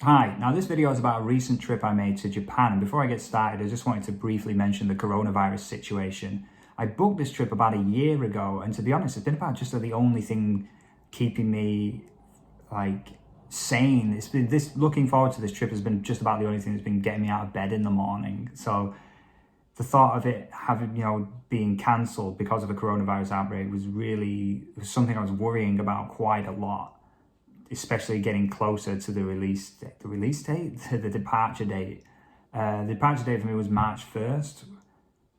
Hi, now this video is about a recent trip I made to Japan, and before I get started I just wanted to briefly mention the coronavirus situation. I booked this trip about a year ago, and to be honest it's been about just the only thing keeping me sane. It's been this, looking forward to this trip has been just about the only thing that's been getting me out of bed in the morning. So the thought of it having, being cancelled because of a coronavirus outbreak was something I was worrying about quite a lot, especially getting closer to the release date, the departure date. The departure date for me was March 1st,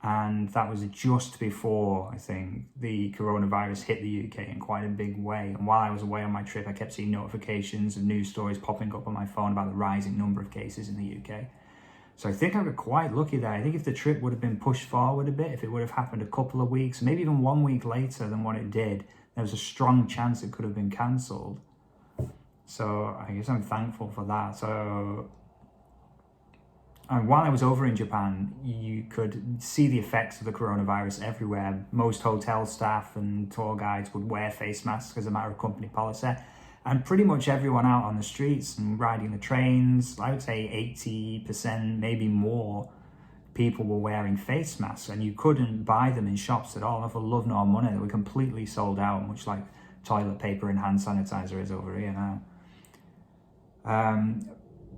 and that was just before, I think, the coronavirus hit the UK in quite a big way. And while I was away on my trip, I kept seeing notifications and news stories popping up on my phone about the rising number of cases in the UK. So I think I got quite lucky there. I think if the trip would have been pushed forward a bit, if it would have happened a couple of weeks, maybe even 1 week later than what it did, there was a strong chance it could have been cancelled. So I guess I'm thankful for that. So while I was over in Japan, you could see the effects of the coronavirus everywhere. Most hotel staff and tour guides would wear face masks as a matter of company policy. And pretty much everyone out on the streets and riding the trains, I would say 80%, maybe more, people were wearing face masks, and you couldn't buy them in shops at all. For love nor money, they were completely sold out, much like toilet paper and hand sanitizer is over here now.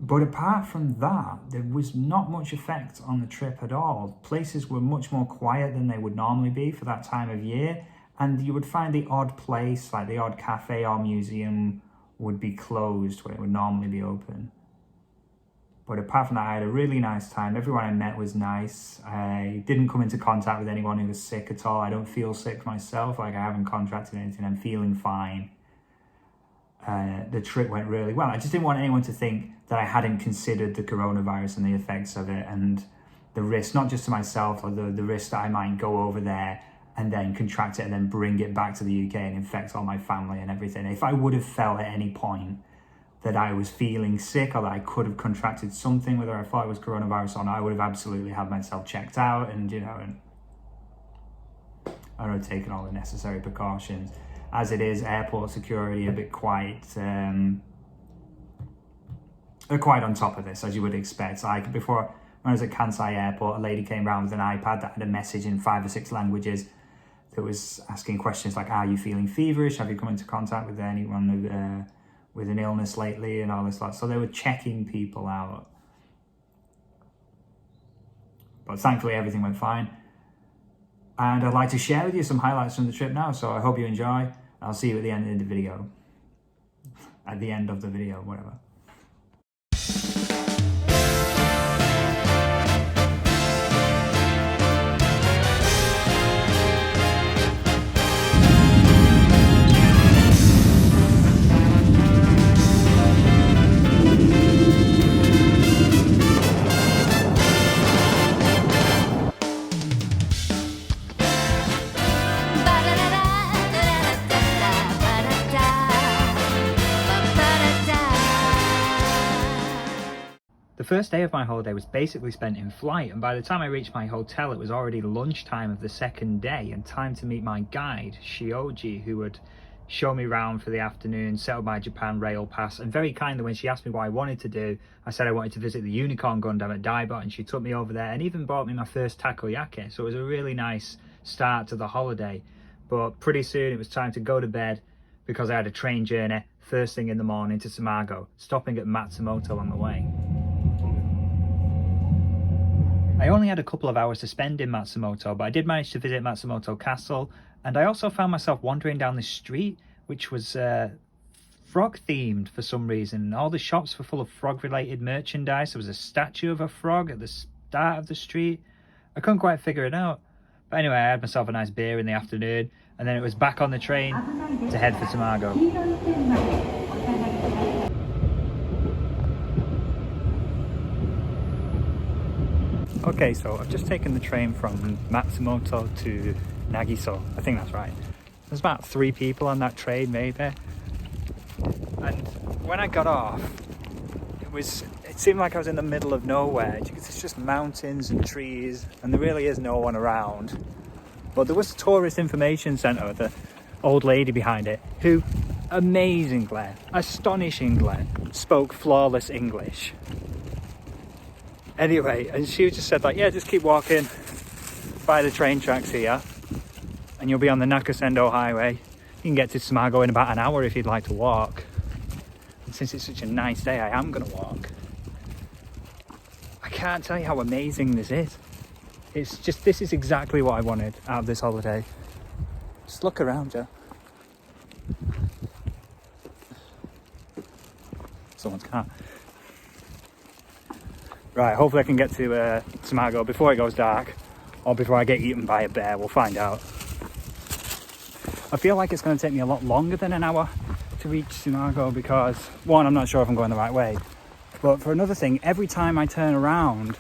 But apart from that, there was not much effect on the trip at all. Places were much more quiet than they would normally be for that time of year, and you would find the odd place, like the odd cafe or museum, would be closed when it would normally be open. But apart from that, I had a really nice time. Everyone I met was nice. I didn't come into contact with anyone who was sick at all. I don't feel sick myself, I haven't contracted anything. I'm feeling fine. The trip went really well. I just didn't want anyone to think that I hadn't considered the coronavirus and the effects of it, and the risk, not just to myself, or the risk that I might go over there and then contract it and then bring it back to the UK and infect all my family and everything. If I would have felt at any point that I was feeling sick or that I could have contracted something, whether I thought it was coronavirus or not, I would have absolutely had myself checked out and I would have taken all the necessary precautions. As it is, airport security are quite on top of this, as you would expect. Like before, when I was at Kansai Airport, a lady came around with an iPad that had a message in 5 or 6 languages that was asking questions like, are you feeling feverish? Have you come into contact with anyone with an illness lately? And all this lot. So they were checking people out. But thankfully, everything went fine. And I'd like to share with you some highlights from the trip now. So I hope you enjoy. I'll see you at the end of the video. At the end of the video, whatever. The first day of my holiday was basically spent in flight, and by the time I reached my hotel it was already lunchtime of the second day and time to meet my guide, Shioji, who would show me around for the afternoon, set up my Japan rail pass, and very kindly when she asked me what I wanted to do, I said I wanted to visit the Unicorn Gundam at Daibot, and she took me over there and even bought me my first takoyaki. So it was a really nice start to the holiday. But pretty soon it was time to go to bed because I had a train journey first thing in the morning to Tsumago, stopping at Matsumoto on the way. I only had a couple of hours to spend in Matsumoto, but I did manage to visit Matsumoto Castle, and I also found myself wandering down this street, which was frog themed for some reason. All the shops were full of frog related merchandise. There was a statue of a frog at the start of the street. I couldn't quite figure it out. But anyway, I had myself a nice beer in the afternoon, and then it was back on the train to head for Tsumago. Okay, so I've just taken the train from Matsumoto to Nagiso. I think that's right. There's about 3 people on that train, maybe. And when I got off, it seemed like I was in the middle of nowhere because it's just mountains and trees, and there really is no one around. But there was a tourist information centre with an old lady behind it who amazingly, astonishingly spoke flawless English. Anyway, and she just said like, yeah, just keep walking by the train tracks here and you'll be on the Nakasendo highway. You can get to Tsumago in about an hour if you'd like to walk. And since it's such a nice day, I am going to walk. I can't tell you how amazing this is. It's just, this is exactly what I wanted out of this holiday. Just look around you. Someone's car. Right, hopefully I can get to Tsumago before it goes dark, or before I get eaten by a bear. We'll find out. I feel like it's going to take me a lot longer than an hour to reach Tsumago because, one, I'm not sure if I'm going the right way, but for another thing, every time I turn around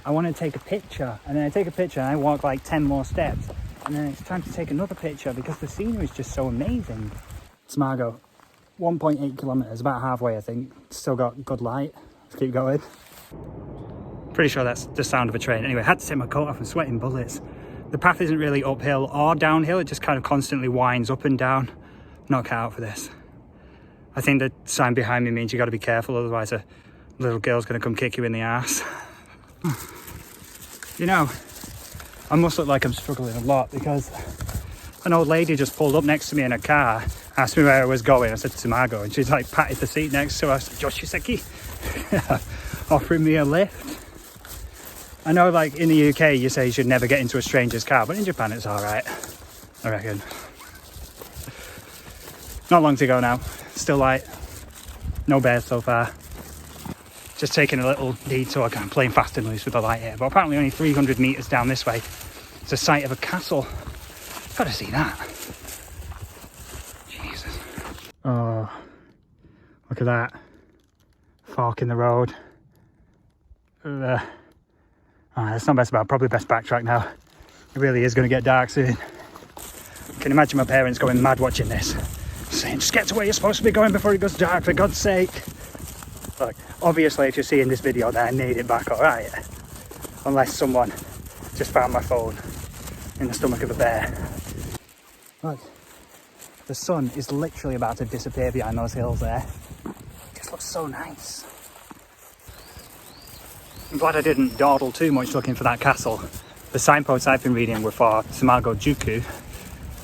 I want to take a picture, and then I take a picture and I walk like 10 more steps, and then it's time to take another picture because the scenery is just so amazing. Tsumago, 1.8 kilometers, about halfway I think. Still got good light. Let's keep going. Pretty sure that's the sound of a train. Anyway, I had to take my coat off, I'm sweating bullets. The path isn't really uphill or downhill, it just kind of constantly winds up and down. Not cut out for this. I think the sign behind me means you got to be careful, otherwise a little girl's going to come kick you in the ass. You know, I must look like I'm struggling a lot because an old lady just pulled up next to me in a car, asked me where I was going. I said Tsumago, and she's like patted the seat next to her. I said, Yoshiseki, offering me a lift. I know, like in the UK you say you should never get into a stranger's car, but in Japan it's all right, I reckon. Not long to go now, still light, no bears so far. Just taking a little detour, kind of playing fast and loose with the light here, but apparently only 300 meters down this way it's a site of a castle. Gotta see that. Jesus. Oh, look at that fork in the road. That's not best about, probably best backtrack now. It really is going to get dark soon. I can imagine my parents going mad watching this, saying just get to where you're supposed to be going before it goes dark, for God's sake. Look, obviously if you're seeing this video then I made it back alright, unless someone just found my phone in the stomach of a bear. Look, the sun is literally about to disappear behind those hills there. It just looks so nice. I'm glad I didn't dawdle too much looking for that castle. The signposts I've been reading were for Tsumago Juku,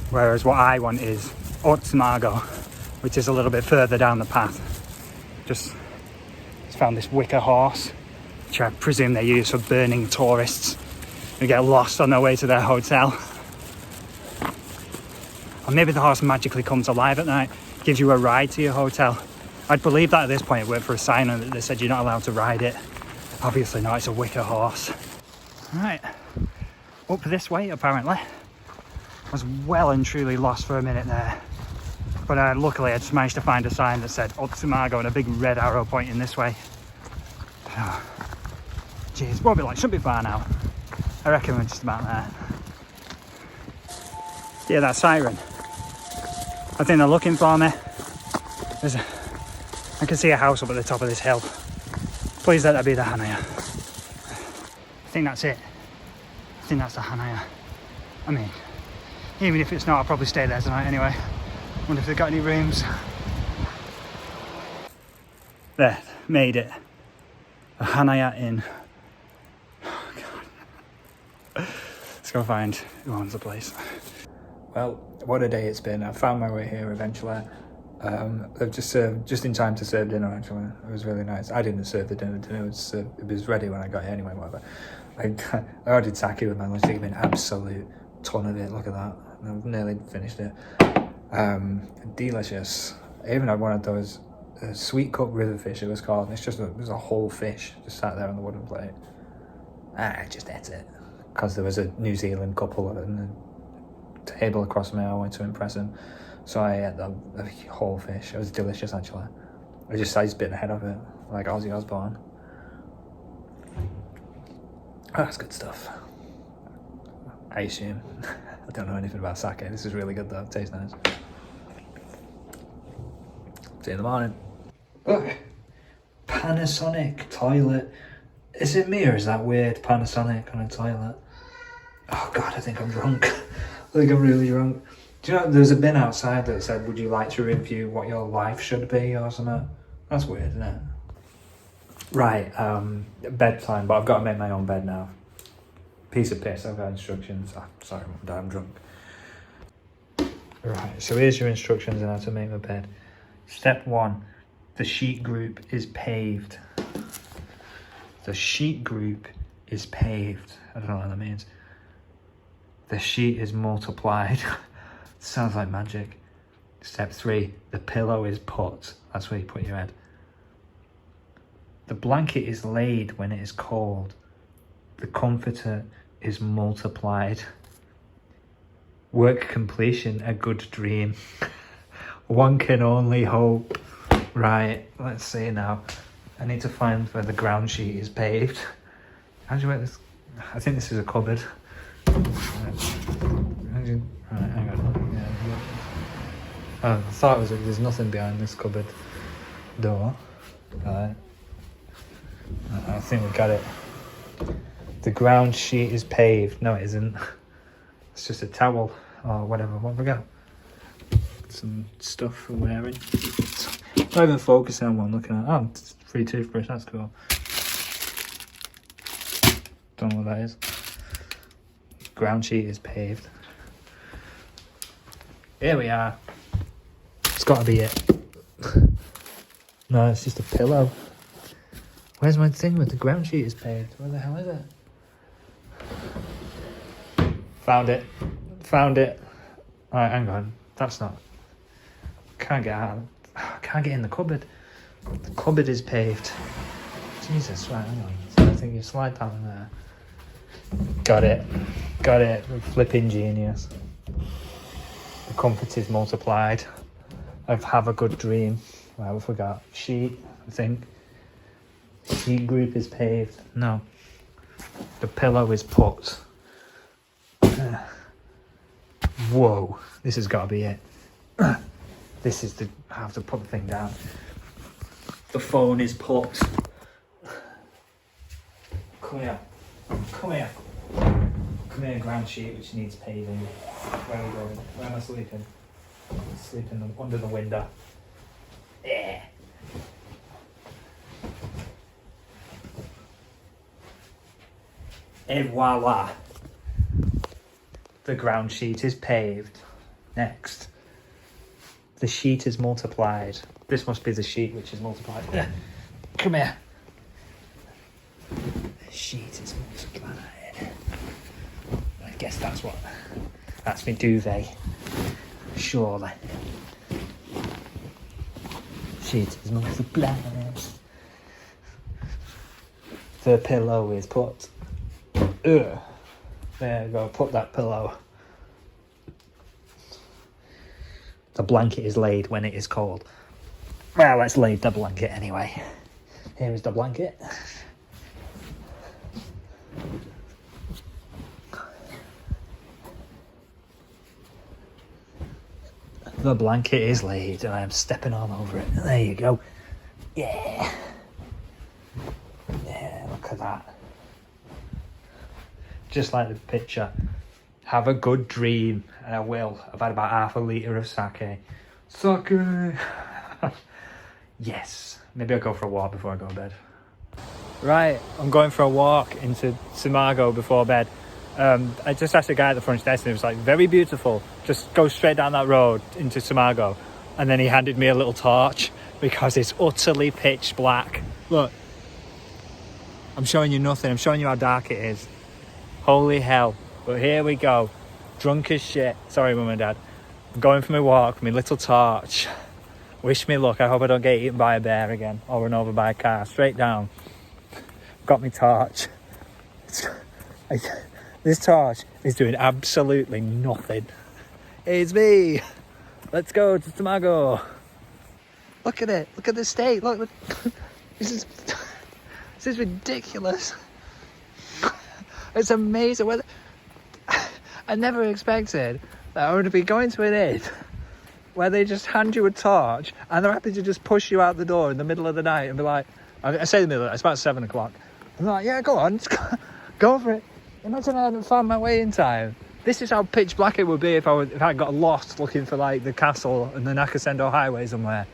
whereas what I want is Otsumago, which is a little bit further down the path. Just found this wicker horse, which I presume they use for burning tourists who get lost on their way to their hotel. Or maybe the horse magically comes alive at night, gives you a ride to your hotel. I'd believe that at this point. It worked for a sign on it that said you're not allowed to ride it. Obviously not, it's a wicker horse. Right, up this way apparently. I was well and truly lost for a minute there. But luckily I just managed to find a sign that said Otsumago and a big red arrow pointing this way. Oh, jeez, what will be like? Shouldn't be far now. I reckon we're just about there. Yeah, that siren. I think they're looking for me. I can see a house up at the top of this hill. Please let that be the Hanaya. I think that's it. I think that's the Hanaya. I mean, even if it's not, I'll probably stay there tonight anyway. Wonder if they've got any rooms. There, made it. A Hanaya Inn. Oh God. Let's go find who owns the place. Well, what a day it's been. I found my way here eventually. They've just served just in time to serve dinner. Actually, it was really nice. I didn't serve the dinner. It was ready when I got here anyway. Whatever. I ordered sake with my lunch. They've been an absolute ton of it. Look at that. I've nearly finished it. Delicious. I even had one of those sweet cooked river fish. It was called. It's just it was a whole fish just sat there on the wooden plate. I just ate it because there was a New Zealand couple in the table across me. I wanted to impress him. So I ate the whole fish. It was delicious actually. I just bit the head of it, like Ozzy Osbourne. Oh, that's good stuff. I assume. I don't know anything about sake. This is really good though. It tastes nice. See you in the morning. Look, Panasonic toilet. Is it me or is that weird? Panasonic on a toilet. Oh God, I think I'm drunk. I think I'm really drunk. Do you know, there's a bin outside that said, would you like to review what your life should be or something? That's weird, isn't it? Right, bedtime, but I've got to make my own bed now. Piece of piss, I've got instructions. Oh, sorry, Mum and Dad, I'm drunk. Right, so here's your instructions on how to make my bed. Step 1, the sheet group is paved. The sheet group is paved. I don't know what that means. The sheet is multiplied. Sounds like magic. Step 3, the pillow is put. That's where you put your head. The blanket is laid when it is cold. The comforter is multiplied. Work completion, a good dream. One can only hope. Right, let's see now. I need to find where the ground sheet is paved. How do you work this? I think this is a cupboard. Right, hang on. Yeah. Oh, I thought it was. There's nothing behind this cupboard door. Right. I think we got it. The ground sheet is paved. No, it isn't. It's just a towel or whatever. What have we got? Some stuff for wearing. Not even focusing on what I'm looking at. Oh, it's a free toothbrush. That's cool. Don't know what that is. Ground sheet is paved. Here we are. It's got to be it. No, it's just a pillow. Where's my thing with the ground sheet is paved? Where the hell is it? Found it. Found it. Alright, hang on. That's not... Can't get out. Can't get in the cupboard. The cupboard is paved. Jesus, right, hang on. So I think you slide down there. Got it. Got it. Flipping genius. The comfort is multiplied. I have a good dream. Right, we forgot. Sheet, I think. Sheet group is paved. No. The pillow is put. Whoa. This has got to be it. This is the... I have to put the thing down. The phone is put. Come here. Come here. Come here, ground sheet, which needs paving. Where are we going? Where am I sleeping? I'm sleeping under the window. Yeah. Et voila. The ground sheet is paved. Next. The sheet is multiplied. This must be the sheet which is multiplied. Come here. The sheet is multiplied. I guess that's what... That's me duvet. Surely. Sheet is multiplied. The pillow is put. There you go, put that pillow. The blanket is laid when it is cold. Well, let's lay the blanket anyway. Here is the blanket. The blanket is laid and I am stepping all over it. There you go. Yeah. Yeah, look at that. Just like the picture. Have a good dream. And I will. I've had about half a litre of sake. Sake! Yes. Maybe I'll go for a walk before I go to bed. Right, I'm going for a walk into Tsumago before bed. I just asked the guy at the front desk and he was like, very beautiful. Just go straight down that road into Tsumago. And then he handed me a little torch because it's utterly pitch black. Look. I'm showing you nothing. I'm showing you how dark it is. Holy hell. But here we go. Drunk as shit. Sorry, Mum and Dad. I'm going for my walk, my little torch. Wish me luck. I hope I don't get eaten by a bear again or run over by a car. Straight down. Got my torch. This torch is doing absolutely nothing. It's me. Let's go to Tsumago. Look at it. Look at the state. Look. This is ridiculous. It's amazing. I never expected that I would be going to an inn where they just hand you a torch and they're happy to just push you out the door in the middle of the night and be like, I say the middle of the night, it's about 7 o'clock. I'm like, yeah, go on, go for it. Imagine I hadn't found my way in time. This is how pitch black it would be if I got lost looking for like the castle and the Nakasendo highway somewhere.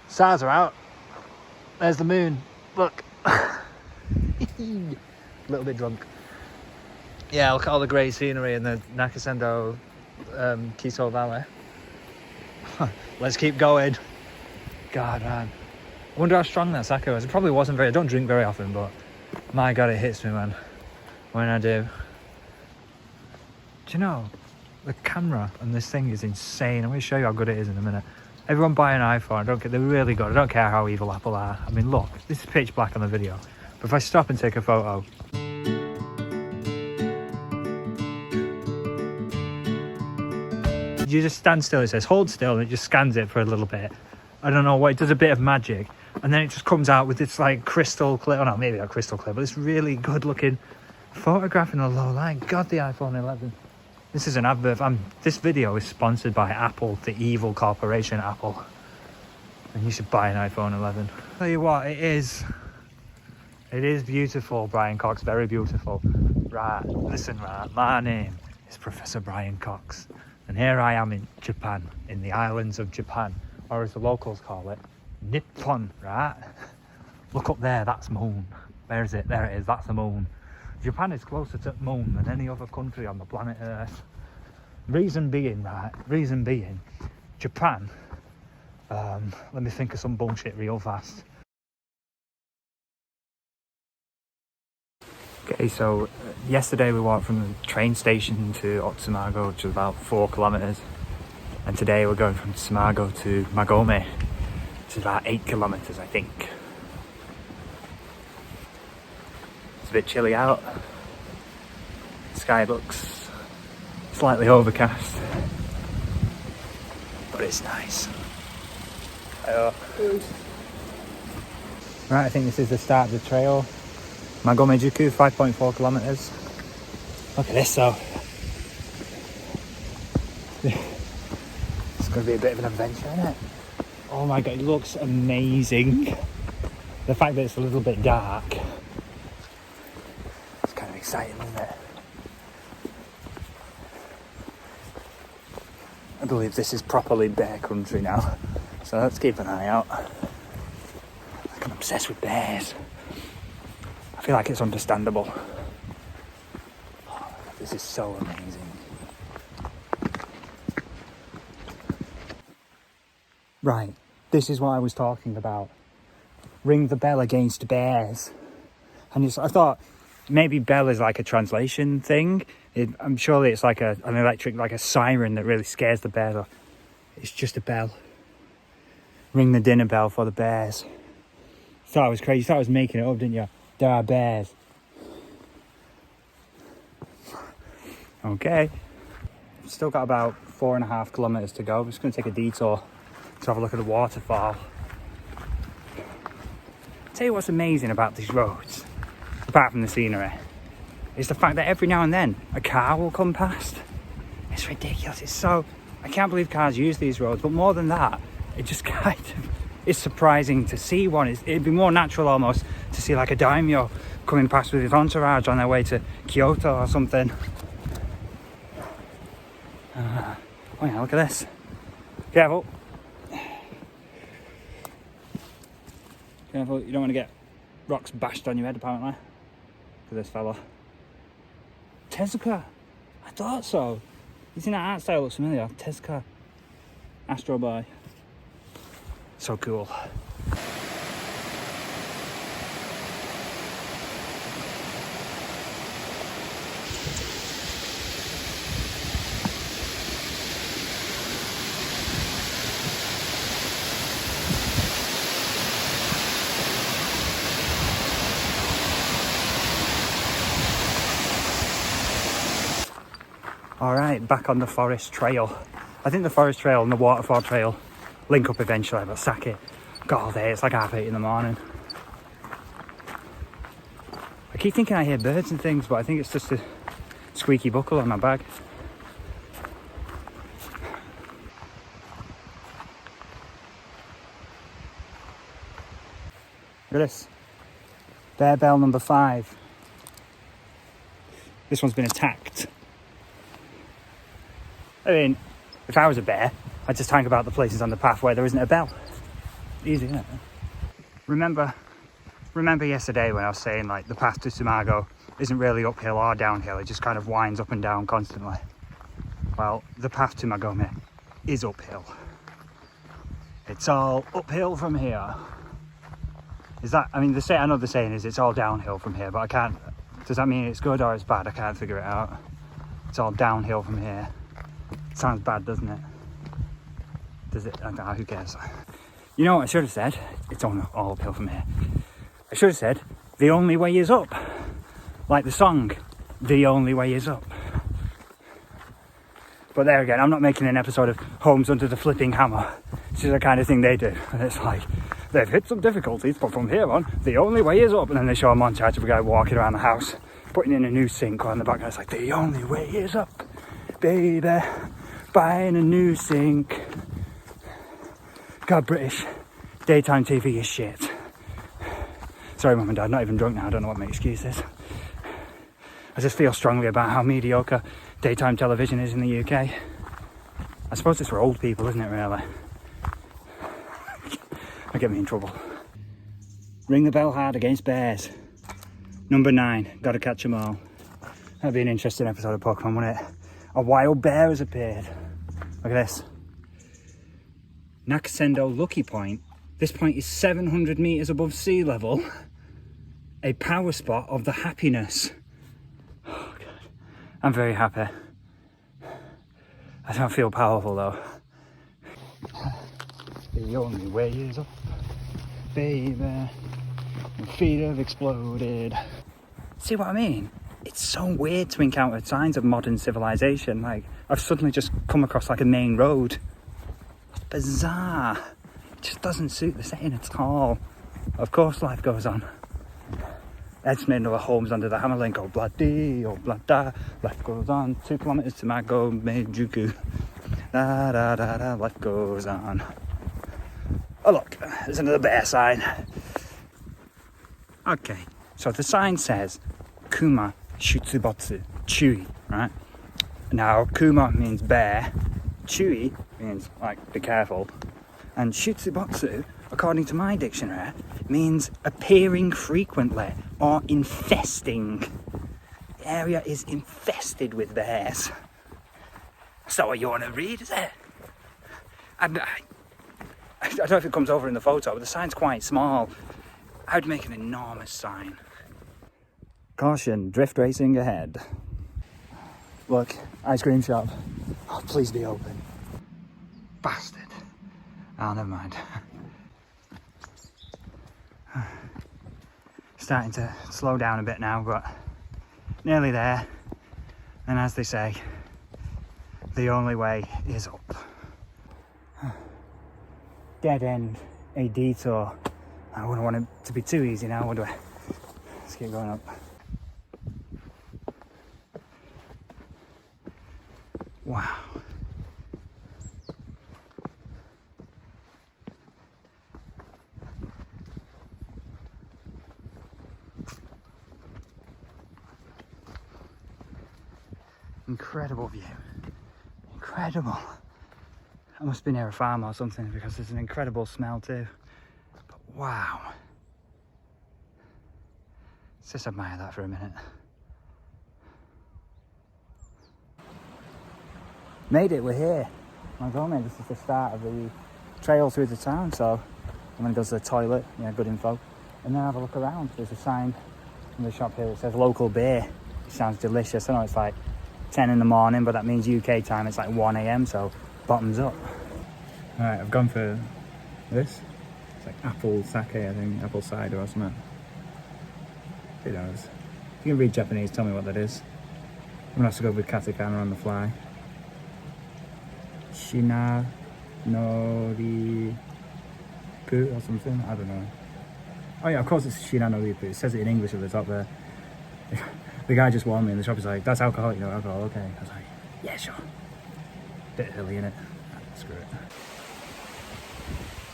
Stars are out. There's the moon. Look. A little bit drunk. Yeah, look at all the great scenery in the Nakasendo Kiso Valley. Let's keep going. God, man. I wonder how strong that sake was. It probably wasn't very... I don't drink very often, but my God, it hits me, man, when I do. Do you know, the camera on this thing is insane. I'm going to show you how good it is in a minute. Everyone buy an iPhone. They're really good. I don't care how evil Apple are. I mean, look, this is pitch black on the video. But if I stop and take a photo... You just stand still, it says hold still, and it just scans it for a little bit. I don't know what, it does a bit of magic. And then it just comes out with this like crystal clear, oh no, maybe not crystal clear, but it's really good looking photograph in a low light. God, the iPhone 11. This is an advert. This video is sponsored by Apple, the evil corporation Apple. And you should buy an iPhone 11. Tell you what, it is beautiful, Brian Cox, very beautiful. Right, listen, right, my name is Professor Brian Cox. And here I am in Japan, in the islands of Japan, or as the locals call it, Nippon, right? Look up there, that's moon. Where is it? There it is, that's the moon. Japan is closer to the moon than any other country on the planet Earth. Reason being, Japan, let me think of some bullshit real fast. Okay, so yesterday we walked from the train station to Tsumago, which is about 4 kilometers. And today we're going from Tsumago to Magome, which is about 8 kilometers, I think. It's a bit chilly out. The sky looks slightly overcast, but it's nice. Right, I think this is the start of the trail. Magome-juku, 5.4 kilometers. Look at this though. It's going to be a bit of an adventure, isn't it? Oh my God, it looks amazing. The fact that it's a little bit dark, it's kind of exciting, isn't it? I believe this is properly bear country now, so let's keep an eye out. I'm obsessed with bears. I feel like it's understandable. Oh, this is so amazing. Right, this is what I was talking about. Ring the bell against bears. And I thought maybe bell is like a translation thing. I'm sure it's like an electric, like a siren that really scares the bears off. It's just a bell. Ring the dinner bell for the bears. Thought I was crazy. You thought I was making it up, didn't you? There are bears. Okay. Still got about 4.5 kilometers to go. I'm just going to take a detour to have a look at the waterfall. Tell you what's amazing about these roads, apart from the scenery, is the fact that every now and then a car will come past. It's ridiculous. It's so... I can't believe cars use these roads, but more than that, it just kind of... It's surprising to see one. It'd be more natural almost to see like a daimyo coming past with his entourage on their way to Kyoto or something. Oh yeah, look at this. Careful. Careful, you don't want to get rocks bashed on your head apparently. For this fella. Tezuka! I thought so. You think that art style looks familiar? Tezuka. Astro Boy. So cool. Alright, back on the forest trail. I think the forest trail and the waterfall trail link up eventually, but sake got all day. It's like 8:30 in the morning. I keep thinking I hear birds and things, but I think it's just a squeaky buckle on my bag. Look at this. Bear bell number 5. This one's been attacked. I mean, if I was a bear, I'd just hang about the places on the path where there isn't a bell. Easy, isn't it? Remember yesterday when I was saying like the path to Tsumago isn't really uphill or downhill, it just kind of winds up and down constantly. Well, the path to Magome is uphill. It's all uphill from here. Is that, I mean, I know the saying is it's all downhill from here, but I can't, does that mean it's good or it's bad? I can't figure it out. It's all downhill from here. It sounds bad, doesn't it? Does it? I don't know, who cares? You know what I should have said? It's all uphill from here. I should have said, the only way is up. Like the song, the only way is up. But there again, I'm not making an episode of Homes Under the Flipping Hammer. This is the kind of thing they do. And it's like, they've hit some difficulties, but from here on, the only way is up. And then they show a montage of a guy walking around the house, putting in a new sink, or in the background, it's like, the only way is up, baby, buying a new sink. God, British daytime TV is shit. Sorry, Mum and Dad, not even drunk now, I don't know what my excuse is. I just feel strongly about how mediocre daytime television is in the UK. I suppose it's for old people, isn't it, really? That get me in trouble. Ring the bell hard against bears. Number 9, gotta catch them all. That'd be an interesting episode of Pokemon, wouldn't it? A wild bear has appeared. Look at this. Nakasendo Lucky Point. This point is 700 metres above sea level. A power spot of the happiness. Oh, God. I'm very happy. I don't feel powerful though. The only way is up, baby. My feet have exploded. See what I mean? It's so weird to encounter signs of modern civilization. Like, I've suddenly just come across like a main road. It's bizarre. It just doesn't suit the setting at all. Of course life goes on. Ed's made another Homes Under the Hammer link. Oh bloody, oh blada. Life goes on. 2 kilometres to Magome, Juku. Da da da da, life goes on. Oh look, there's another bear sign. Okay, so the sign says Kuma Shutsubotsu, Chui, right? Now Kuma means bear, Chui means like be careful, and Shutsubotsu, according to my dictionary, means appearing frequently or infesting. The area is infested with bears. That's not what you want to read, is it? I don't know if it comes over in the photo, but the sign's quite small. I would make an enormous sign. Caution, drift racing ahead. Look, ice cream shop. Oh, please be open. Bastard. Oh, never mind. Starting to slow down a bit now, but nearly there. And as they say, the only way is up. Dead end, a detour. I wouldn't want it to be too easy now, would we? Let's keep going up. Wow. Incredible view. Incredible. I must be near a farm or something because there's an incredible smell too. But wow. Let's just admire that for a minute. Made it, we're here. Magome, this is the start of the trail through the town, so I'm going to go to the toilet, yeah, good info, and then have a look around. There's a sign in the shop here that says local beer. It sounds delicious. I know it's like 10 in the morning, but that means UK time it's like 1 a.m, so bottoms up. Alright, I've gone for this. It's like apple sake, I think, apple cider or something. Who knows? If you can read Japanese, tell me what that is. I'm gonna have to go with katakana on the fly. Shina Noripu or something, I don't know. Oh yeah, of course it's Shina Noripu. It says it in English at the top there. The guy just warned me in the shop, he's like, that's alcohol, you know, alcohol, okay. I was like, yeah, sure. Bit hilly, innit? Screw it.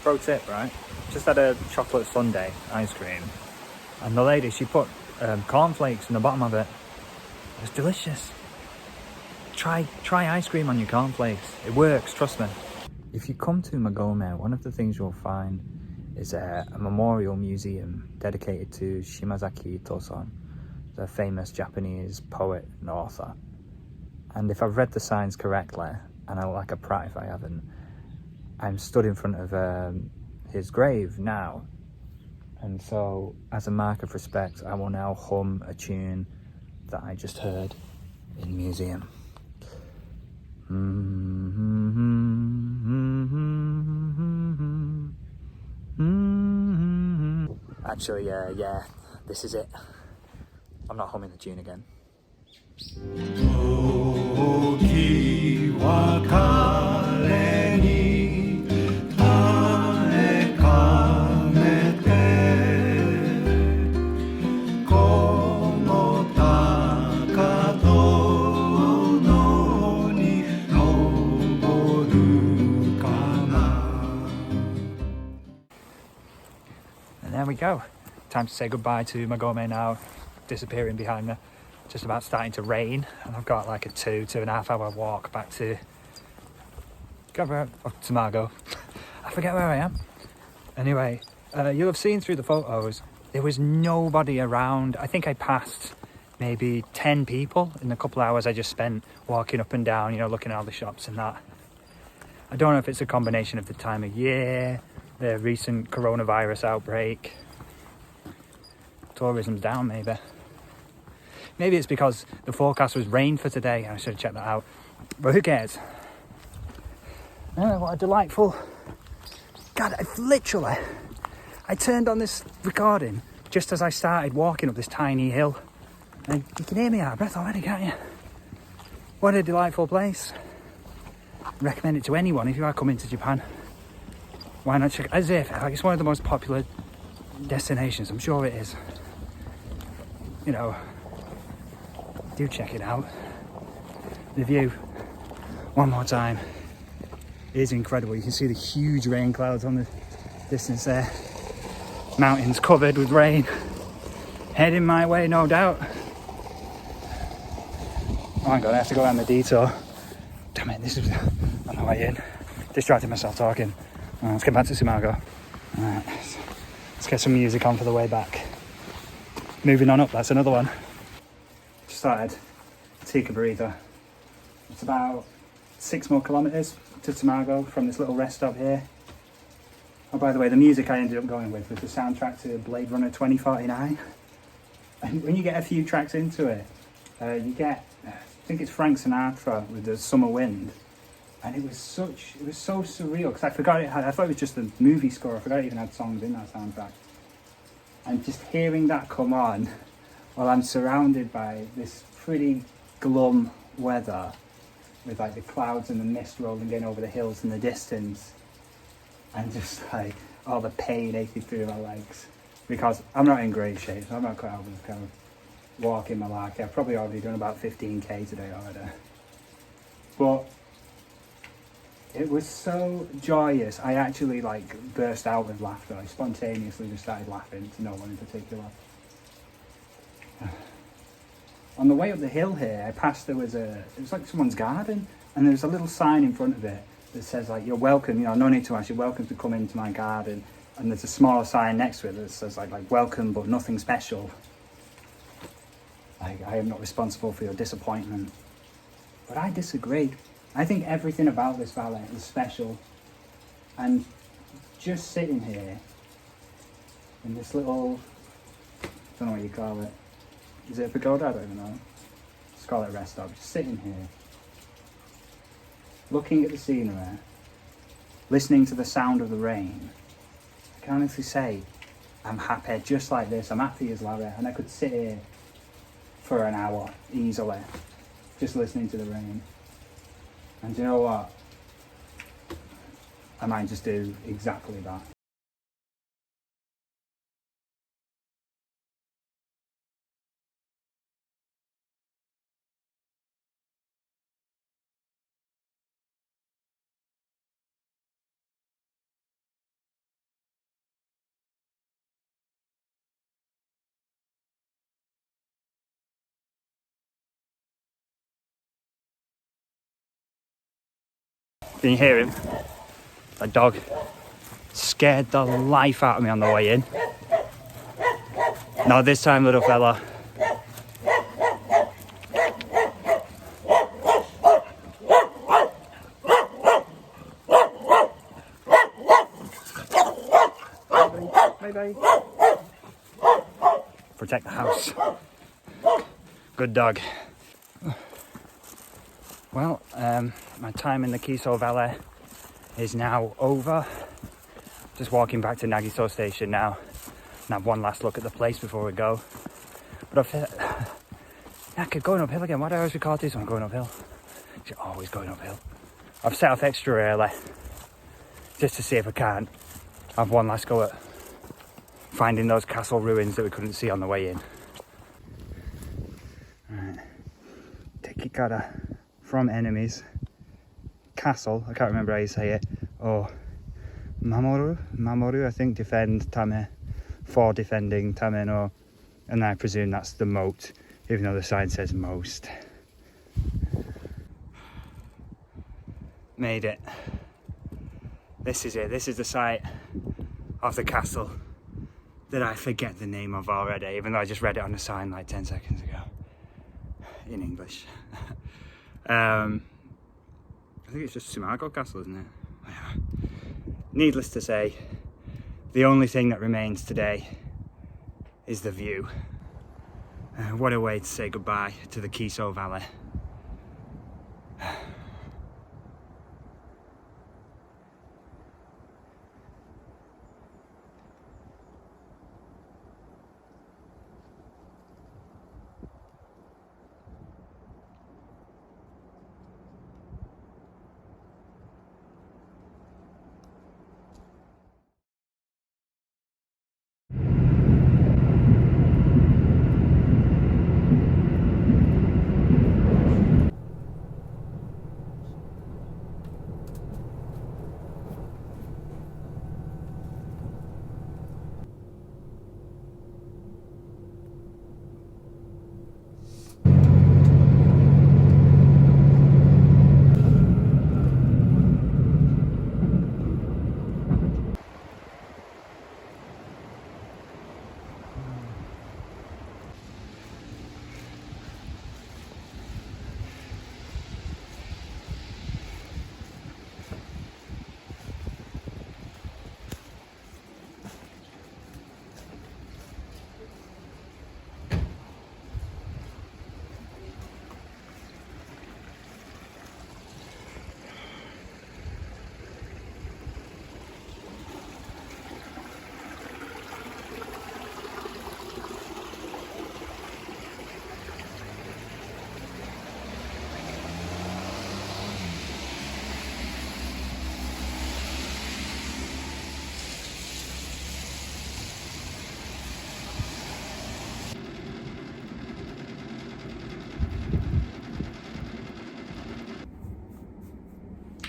Pro tip, right? Just had a chocolate sundae ice cream, and the lady, she put cornflakes in the bottom of it. was delicious. Try ice cream on your cornflakes. It works, trust me. If you come to Magome, one of the things you'll find is a memorial museum dedicated to Shimazaki Tosan, the famous Japanese poet and author. And if I've read the signs correctly, and I look like a prat if I haven't, I'm stood in front of his grave now. And so, as a mark of respect, I will now hum a tune that I just heard in the museum. Actually, yeah, this is it. I'm not humming the tune again. There we go. Time to say goodbye to Magome now, disappearing behind me. Just about starting to rain, and I've got like a 2.5 hour walk back to Tsumago. I forget where I am. Anyway, you'll have seen through the photos, there was nobody around. I think I passed maybe 10 people in the couple of hours I just spent walking up and down, you know, looking at all the shops and that. I don't know if it's a combination of the time of year, the recent coronavirus outbreak. Tourism's down, maybe. Maybe it's because the forecast was rain for today. I should have checked that out. But who cares? Oh, what a delightful... God, I turned on this recording just as I started walking up this tiny hill. And you can hear me out of breath already, can't you? What a delightful place. I recommend it to anyone if you are coming to Japan. Why not check it? As if, like, it's one of the most popular destinations. I'm sure it is. You know, do check it out. The view, one more time, is incredible. You can see the huge rain clouds on the distance there. Mountains covered with rain. Heading my way, no doubt. Oh my god, I have to go around the detour. Damn it, this is on the way in. Distracted myself talking. Let's get back to Tsumago. Alright, let's get some music on for the way back. Moving on up, that's another one. Just started to take a breather. It's about 6 more kilometres to Tsumago from this little rest stop here. Oh, by the way, the music I ended up going with was the soundtrack to Blade Runner 2049. And when you get a few tracks into it, you get, I think it's Frank Sinatra with the Summer Wind. And it was so surreal, because I forgot it had, I thought it was just a movie score, I forgot it even had songs in that soundtrack. And just hearing that come on while I'm surrounded by this pretty glum weather with like the clouds and the mist rolling in over the hills in the distance, and just like all the pain aching through my legs, because I'm not in great shape. I'm not kind of walking malarkey. I've probably already done about 15k today already. But it was so joyous. I actually like burst out with laughter. I spontaneously just started laughing to no one in particular. On the way up the hill here, I passed, it was like someone's garden, and there was a little sign in front of it that says like, you're welcome, you know, no need to ask, you're welcome to come into my garden. And there's a smaller sign next to it that says like welcome but nothing special. Like, I am not responsible for your disappointment. But I disagree. I think everything about this valley is special. And just sitting here in this little, I don't know what you call it. Is it a pagoda? I don't even know. Let's call it a rest stop. Just sitting here, looking at the scenery, listening to the sound of the rain. I can honestly say I'm happy just like this. I'm happy as Larry, and I could sit here for an hour easily, just listening to the rain. And you know what? I might just do exactly that. Can you hear him? That dog scared the life out of me on the way in. Not this time, little fella. Bye-bye. Protect the house. Good dog. Well, my time in the Kiso Valley is now over. Just walking back to Nagiso station now and have one last look at the place before we go. But I keep going uphill again. Why do I always record this when I'm going uphill? You're always going uphill. I've set off extra early just to see if I can have one last go at finding those castle ruins that we couldn't see on the way in. Right. Tekikara from enemies. Castle, I can't remember how you say it. Or Mamoru, I think, defend Tame, for defending Tame no, and I presume that's the moat, even though the sign says most. Made it. This is it, this is the site of the castle that I forget the name of already, even though I just read it on the sign like 10 seconds ago, in English. I think it's just Tsumago Castle, isn't it? Yeah. Needless to say, the only thing that remains today is the view. What a way to say goodbye to the Kiso Valley.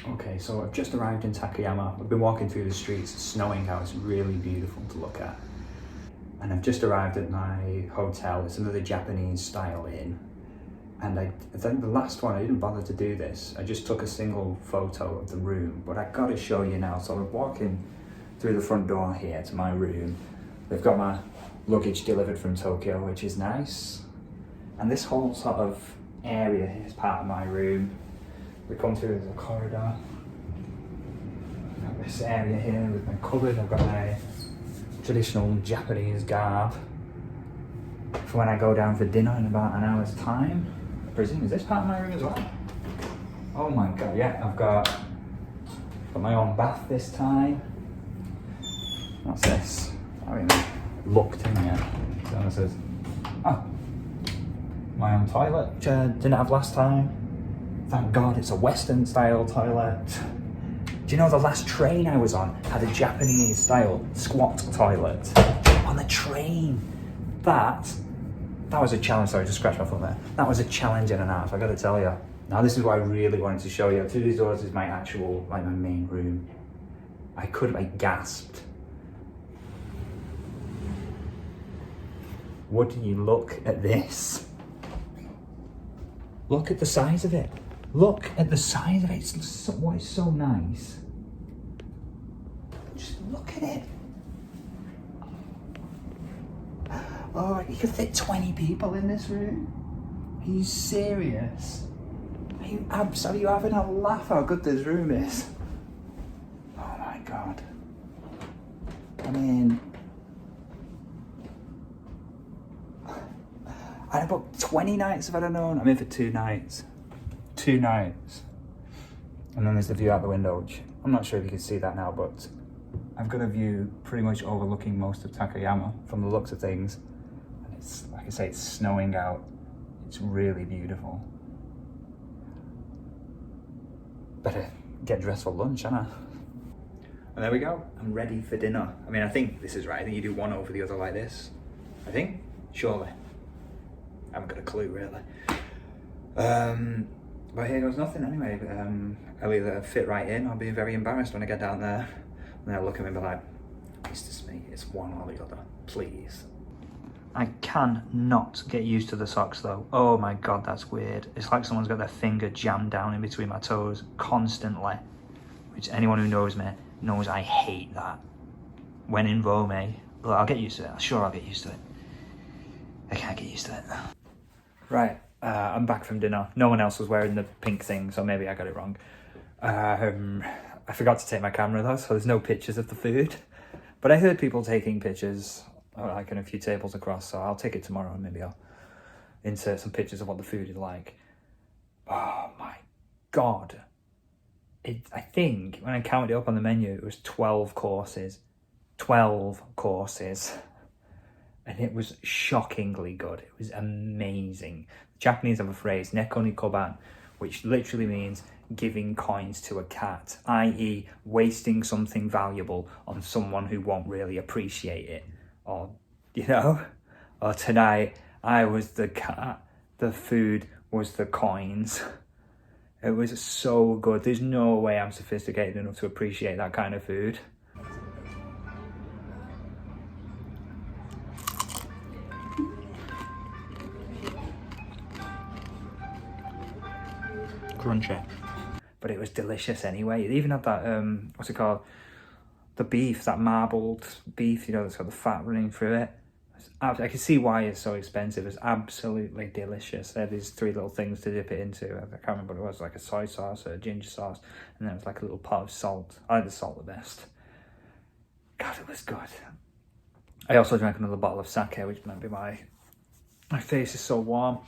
Okay, so I've just arrived in Takayama. I've been walking through the streets, it's snowing out, it's really beautiful to look at. And I've just arrived at my hotel. It's another Japanese style inn. And I think the last one, I didn't bother to do this. I just took a single photo of the room, but I gotta show you now. So I'm walking through the front door here to my room. They've got my luggage delivered from Tokyo, which is nice. And this whole sort of area is part of my room. We come through the corridor. I've got this area here with my cupboard. I've got my traditional Japanese garb for when I go down for dinner in about an hour's time. I presume, is this part of my room as well? Oh my god, yeah, I've got my own bath this time. What's this? I haven't even looked in yet. So it says, oh, my own toilet, which I didn't have last time. Thank God it's a Western style toilet. Do you know the last train I was on had a Japanese style squat toilet? On the train. That was a challenge. Sorry, just scratched my foot there. That was a challenge and a half, I gotta tell you. Now this is what I really wanted to show you. Through these doors is my actual, like my main room. I gasped. Would you look at this? Look at the size of it. Look at the size of it. It's so, what is so nice. Just look at it. Oh, you could fit 20 people in this room. Are you serious? Are you having a laugh how good this room is? Oh my God. I mean, I booked 20 nights if I'd have known. I'm in for 2 nights. 2 nights. And then there's the view out the window, which I'm not sure if you can see that now, but I've got a view pretty much overlooking most of Takayama from the looks of things. And it's, like I say, it's snowing out. It's really beautiful. Better get dressed for lunch, ain't I? And there we go. I'm ready for dinner. I mean, I think this is right. I think you do one over the other like this. I think? Surely. I haven't got a clue, really. But here goes nothing anyway. I'll either fit right in or be very embarrassed when I get down there. And they'll look at me and be like, Mr. Smee, it's one or the other, please. I cannot get used to the socks though. Oh my God, that's weird. It's like someone's got their finger jammed down in between my toes constantly. Which anyone who knows me knows I hate that. When in Rome, well, I'll get used to it. Sure, I'll get used to it. I can't get used to it. Right, I'm back from dinner. No one else was wearing the pink thing, so maybe I got it wrong. I forgot to take my camera though, so there's no pictures of the food. But I heard people taking pictures, like in a few tables across, so I'll take it tomorrow and maybe I'll insert some pictures of what the food is like. Oh my God. I think when I counted it up on the menu, it was 12 courses. 12 courses. And it was shockingly good. It was amazing. The Japanese have a phrase, neko ni koban, which literally means giving coins to a cat, i.e. wasting something valuable on someone who won't really appreciate it. Or, you know, or tonight, I was the cat, the food was the coins. It was so good. There's no way I'm sophisticated enough to appreciate that kind of food. Crunchy. But it was delicious anyway. It even had that, what's it called? The beef, that marbled beef, you know, that's got the fat running through it. I can see why it's so expensive. It's absolutely delicious. They had these 3 little things to dip it into. I can't remember what it was, like a soy sauce or a ginger sauce. And then it was like a little pot of salt. I like the salt the best. God, it was good. I also drank another bottle of sake, which might be my face is so warm.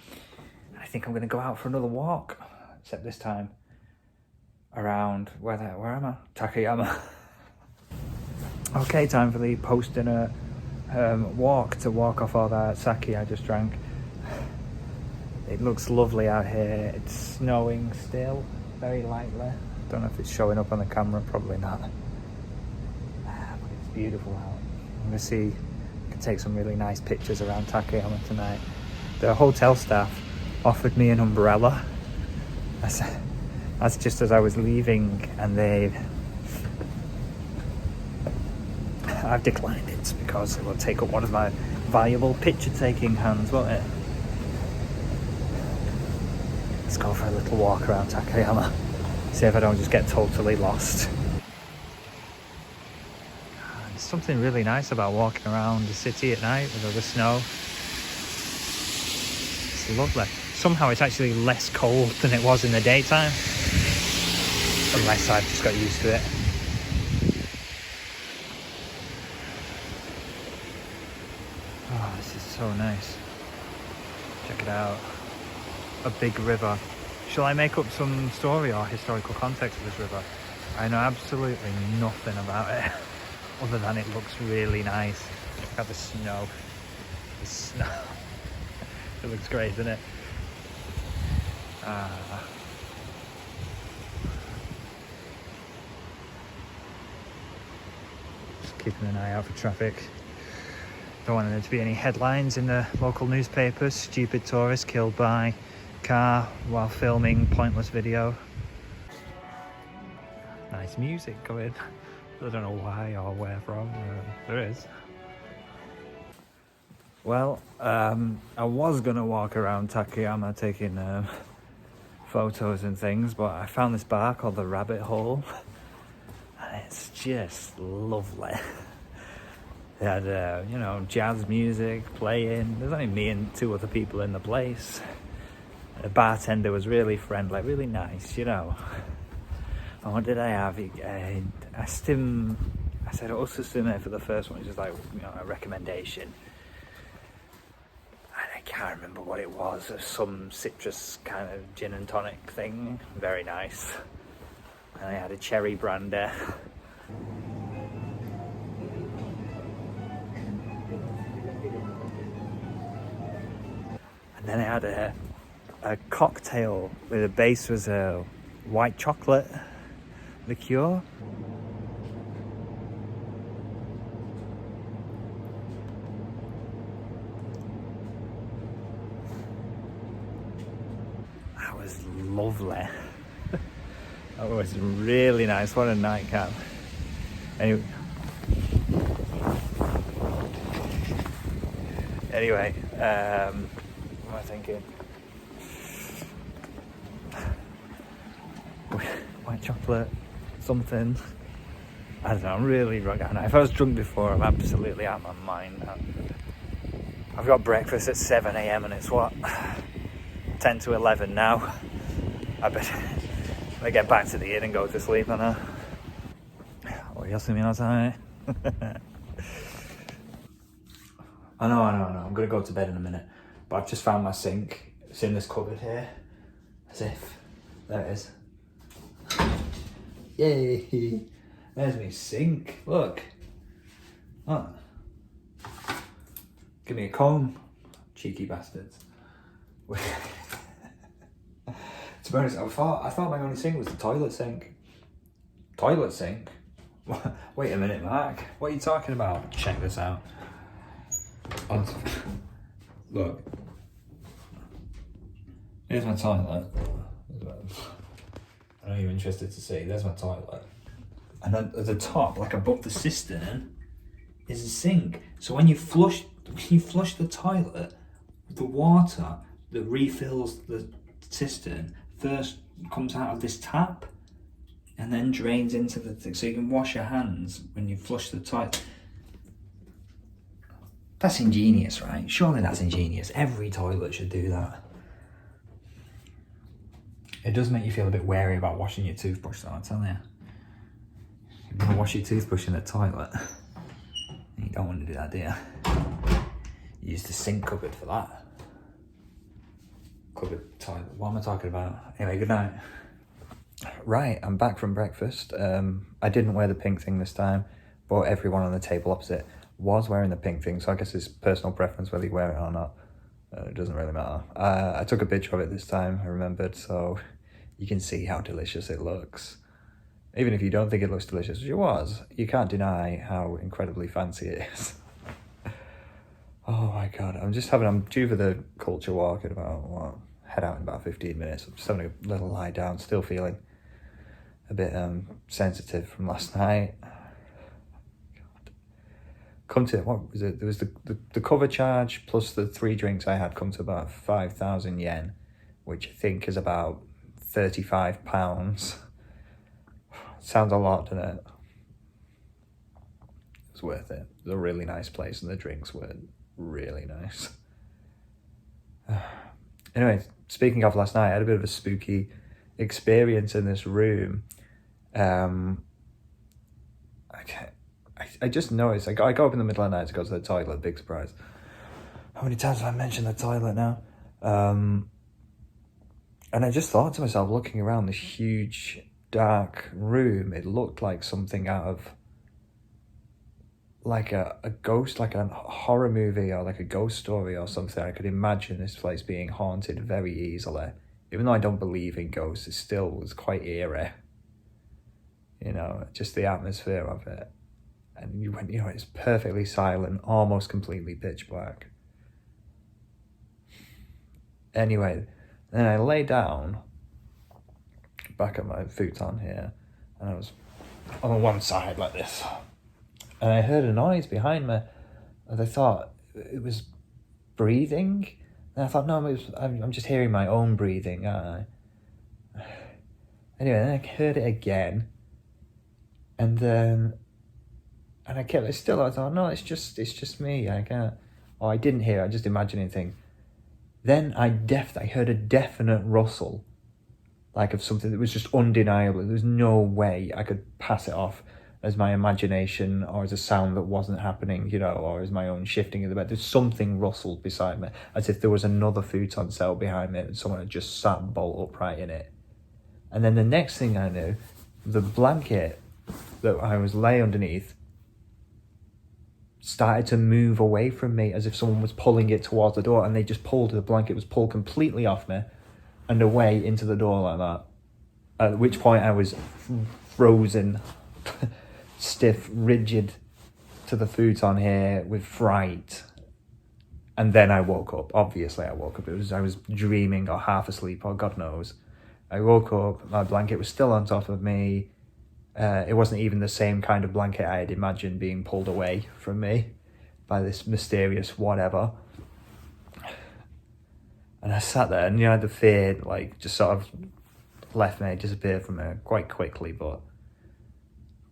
I think I'm going to go out for another walk. Except this time around, where am I? Takayama. Okay, time for the post-dinner walk to walk off all that sake I just drank. It looks lovely out here. It's snowing still, very lightly. Don't know if it's showing up on the camera, probably not. But it's beautiful out. I'm gonna see, I can take some really nice pictures around Takayama tonight. The hotel staff offered me an umbrella. That's just as I was leaving, and I've declined it because it will take up one of my valuable picture-taking hands, won't it? Let's go for a little walk around Takayama. See if I don't just get totally lost. There's something really nice about walking around the city at night with all the snow. It's lovely. Somehow it's actually less cold than it was in the daytime. Unless I've just got used to it. Oh, this is so nice. Check it out. A big river. Shall I make up some story or historical context of this river? I know absolutely nothing about it, other than it looks really nice. Look at the snow. The snow. It looks great, doesn't it? Just keeping an eye out for traffic. Don't want there to be any headlines in the local newspapers. Stupid tourist killed by car while filming pointless video. Nice music going. I don't know why or where from. There is. Well, I was gonna walk around Takayama taking photos and things, but I found this bar called the Rabbit Hole, and it's just lovely. They had, you know, jazz music playing. There's only me and 2 other people in the place. The bartender was really friendly, really nice, you know. And what did I have? I asked him, I said, Osusume for the first one, which is like, you know, a recommendation. And I can't remember what it was. Some citrus kind of gin and tonic thing. Very nice. And I had a cherry brandy. And then I had a cocktail with the base was a white chocolate liqueur. That was lovely. That was really nice. What a nightcap. Anyway, what am I thinking? White chocolate, something. I don't know, I'm really drunk. If I was drunk before, I'm absolutely out of my mind. I've got breakfast at 7 a.m. and it's what? 10 to 11 now. I better get back to the inn and go to sleep, I know. Oyasumi nasai. I know. I'm gonna go to bed in a minute. But I've just found my sink. It's in this cupboard here. As if. There it is. Yay! There's my sink. Look. Oh. Give me a comb. Cheeky bastards. To be honest, I thought my only sink was the toilet sink. Toilet sink? Wait a minute, Mark. What are you talking about? Check this out. Look. Here's my toilet. I know you're interested to see. There's my toilet. And then at the top, like above the cistern, is a sink. So when you flush the toilet, the water that refills the cistern first comes out of this tap and then drains into the thing. So you can wash your hands when you flush the toilet. That's ingenious, right? Surely that's ingenious. Every toilet should do that. It does make you feel a bit wary about washing your toothbrush though, I tell you. You're gonna wash your toothbrush in the toilet. You don't want to do that, do you? You use the sink cupboard for that. Cupboard, toilet, what am I talking about? Anyway, good night. Right, I'm back from breakfast. I didn't wear the pink thing this time, but everyone on the table opposite was wearing the pink thing, so I guess it's personal preference whether you wear it or not. It doesn't really matter. I took a picture of it this time, I remembered, so you can see how delicious it looks. Even if you don't think it looks delicious, which it was, you can't deny how incredibly fancy it is. Oh my god, I'm due for the culture walk in about, head out in about 15 minutes. I'm just having a little lie down, still feeling a bit sensitive from last night. Come to, what was it? There was the cover charge plus the 3 drinks I had come to about 5,000 yen, which I think is about £35. Sounds a lot, doesn't it? It was worth it. It was a really nice place and the drinks were really nice. Anyway, speaking of last night, I had a bit of a spooky experience in this room. I just noticed, I got up in the middle of the night to go to the toilet, big surprise. How many times have I mentioned the toilet now? And I just thought to myself, looking around this huge, dark room, it looked like something out of like a ghost, like a horror movie or like a ghost story or something. I could imagine this place being haunted very easily. Even though I don't believe in ghosts, it still was quite eerie. You know, just the atmosphere of it. And you went, it's perfectly silent, almost completely pitch black. Anyway, then I lay down back at my futon here, and I was on one side like this. And I heard a noise behind me, and I thought it was breathing. And I thought, no, I'm just hearing my own breathing, aren't I? Anyway, then I heard it again, and I kept it still. I thought, no, it's just me. I can't. Oh, I didn't hear. I just imagining things. Then I heard a definite rustle, like of something that was just undeniable. There was no way I could pass it off as my imagination or as a sound that wasn't happening, or as my own shifting in the bed. There's something rustled beside me, as if there was another futon cell behind me and someone had just sat bolt upright in it. And then the next thing I knew, the blanket that I was lay underneath started to move away from me, as if someone was pulling it towards the door, and the blanket was pulled completely off me and away into the door like that. At which point I was frozen, stiff, rigid to the futon here with fright. And then I woke up. Obviously I woke up. I was dreaming or half asleep or God knows. I woke up, my blanket was still on top of me. It wasn't even the same kind of blanket I had imagined being pulled away from me by this mysterious whatever. And I sat there and, the fear, just sort of left me, disappeared from me quite quickly, but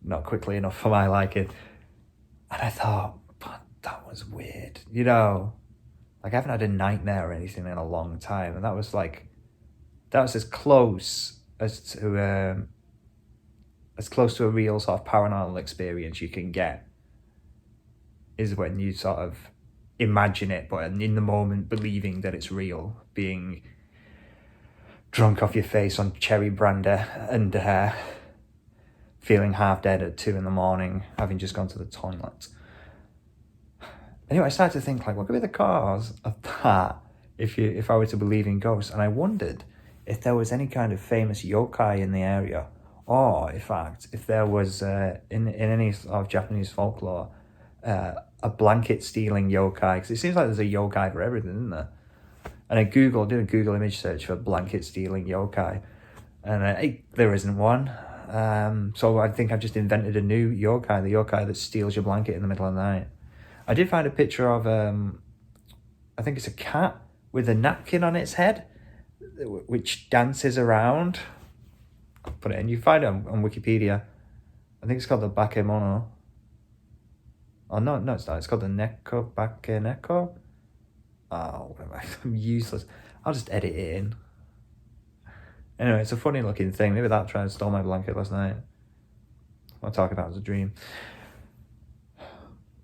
not quickly enough for my liking. And I thought, but that was weird, I haven't had a nightmare or anything in a long time. And that was as close to a real sort of paranormal experience you can get, is when you sort of imagine it, but in the moment believing that it's real, being drunk off your face on cherry brandy and feeling half dead at 2 a.m, having just gone to the toilet. Anyway, I started to think, what could be the cause of that if I were to believe in ghosts? And I wondered if there was any kind of famous yokai in the area, or in fact, if there was in any sort of Japanese folklore a blanket stealing yokai, because it seems like there's a yokai for everything, isn't there? And I did a Google image search for blanket stealing yokai, and there isn't one. So I think I've just invented a new yokai, the yokai that steals your blanket in the middle of the night. I did find a picture of I think it's a cat with a napkin on its head, which dances around. I'll put it in. You find it on Wikipedia. I think it's called the bakemono. Oh, no, it's not. It's called the neko, bakeneko. Oh, I'm useless. I'll just edit it in. Anyway, it's a funny looking thing. Maybe that tried to steal my blanket last night. What I talk about as a dream.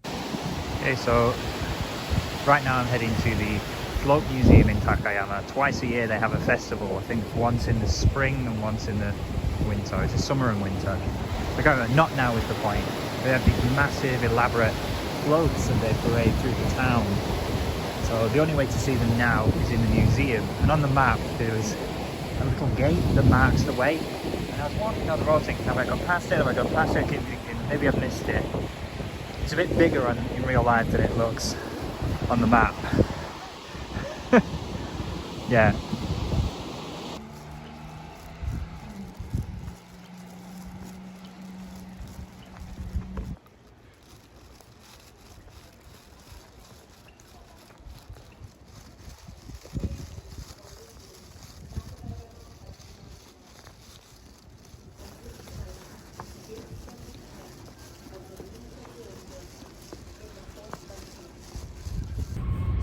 Okay, so right now I'm heading to the Float Museum in Takayama. Twice a year they have a festival. I think once in the spring and once in the winter. It's a summer and winter. I can't remember, not now is the point. They have these massive, elaborate floats and they parade through the town. So the only way to see them now is in the museum. And on the map there's a little gate that marks the way. And I was walking on the road thinking, have I gone past it? Have I gone past it? I keep thinking, maybe I've missed it. It's a bit bigger in real life than it looks on the map. Yeah.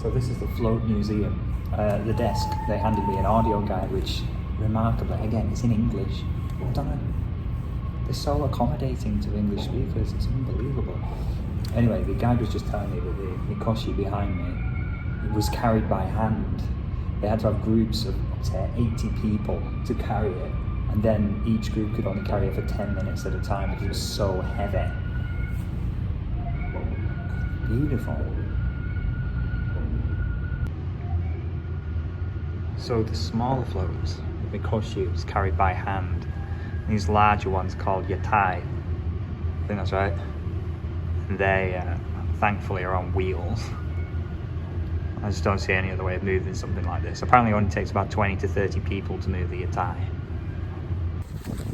So this is the Float Museum. The desk, they handed me an audio guide, which remarkably, again, it's in English. I don't know, they're so accommodating to English speakers, it's unbelievable. Anyway, the guide was just telling me that the mikoshi behind me, it was carried by hand. They had to have groups of, say, 80 people to carry it, and then each group could only carry it for 10 minutes at a time because it was so heavy. Beautiful. So the smaller floats, the mikoshi, was carried by hand. These larger ones called yatai, I think that's right. They thankfully are on wheels. I just don't see any other way of moving something like this. Apparently it only takes about 20 to 30 people to move the yatai.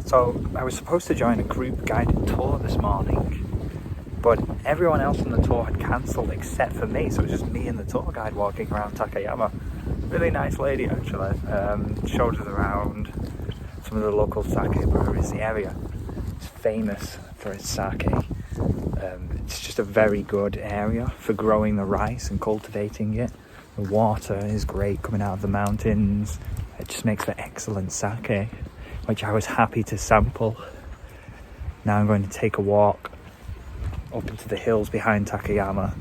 So I was supposed to join a group guided tour this morning, but everyone else on the tour had cancelled except for me, so it was just me and the tour guide walking around Takayama. Really nice lady actually, showed us around. some of the local sake breweries. The area is famous for its sake. It's just a very good area for growing the rice and cultivating it. The water is great coming out of the mountains. It just makes for excellent sake, which I was happy to sample. Now I'm going to take a walk up into the hills behind Takayama.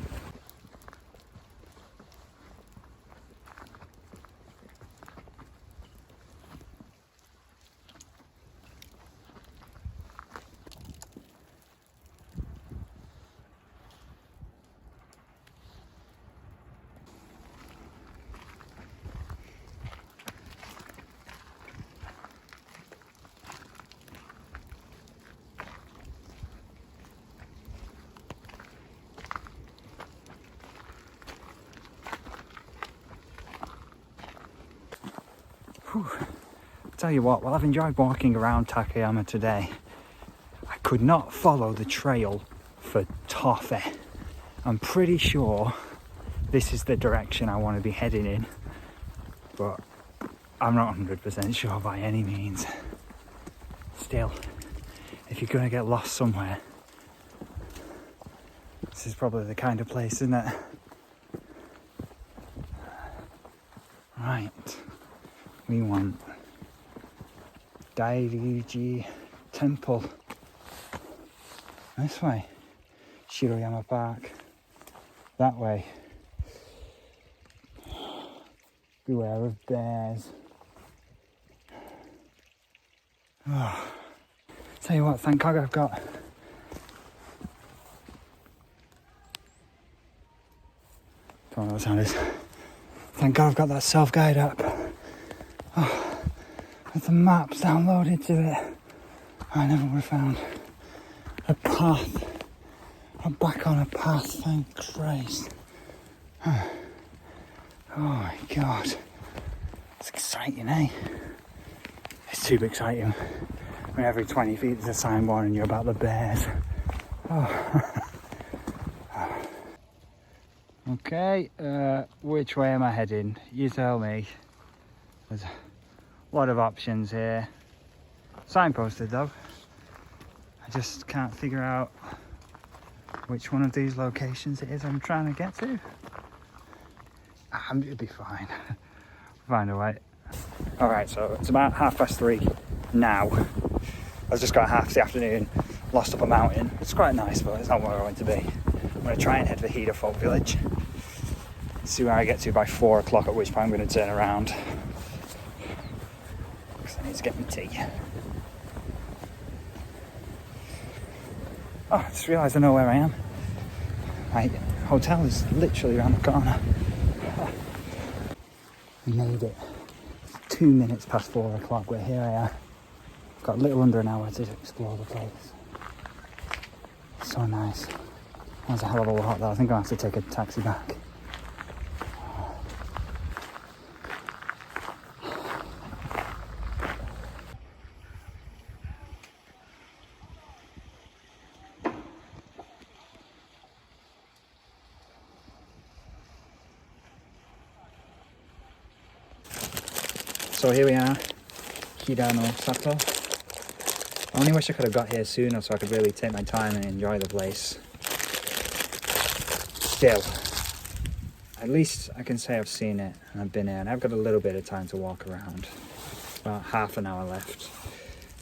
Tell you what, while I've enjoyed walking around Takayama today, I could not follow the trail for toffee. I'm pretty sure this is the direction I want to be heading in, but I'm not 100% sure by any means. Still, if you're going to get lost somewhere, this is probably the kind of place, isn't it? Right, we want Dairiji Temple. This way. Shiroyama Park. That way. Beware of bears. Oh. Tell you what, thank God I've got don't know what sound is. Thank God I've got that self-guide app. Oh, with the maps downloaded to it, I never would have found a path. I'm back on a path, thank Christ. Oh my God. It's exciting, eh? It's too exciting when every 20 feet there's a sign warning you about the bears. Oh. Okay, which way am I heading? You tell me. There's a lot of options here. Signposted though. I just can't figure out which one of these locations it is I'm trying to get to. It'll be fine. Find a way. Alright, so it's about 3:30 now. I've just got half the afternoon lost up a mountain. It's quite nice, but it's not where I want to be. I'm going to try and head for Hida Folk Village. See where I get to by 4 o'clock, at which point I'm going to turn around. Because I need to get my tea. Oh, I just realised I know where I am. My hotel is literally around the corner. We made it. It's 2 minutes past 4 o'clock. We're here. I am. I've got a little under an hour to explore the place. So nice. That was a hell of a walk though. I think I'll have to take a taxi back. So here we are, Hida no Sato. I only wish I could have got here sooner so I could really take my time and enjoy the place. Still, at least I can say I've seen it and I've been here and I've got a little bit of time to walk around. About half an hour left.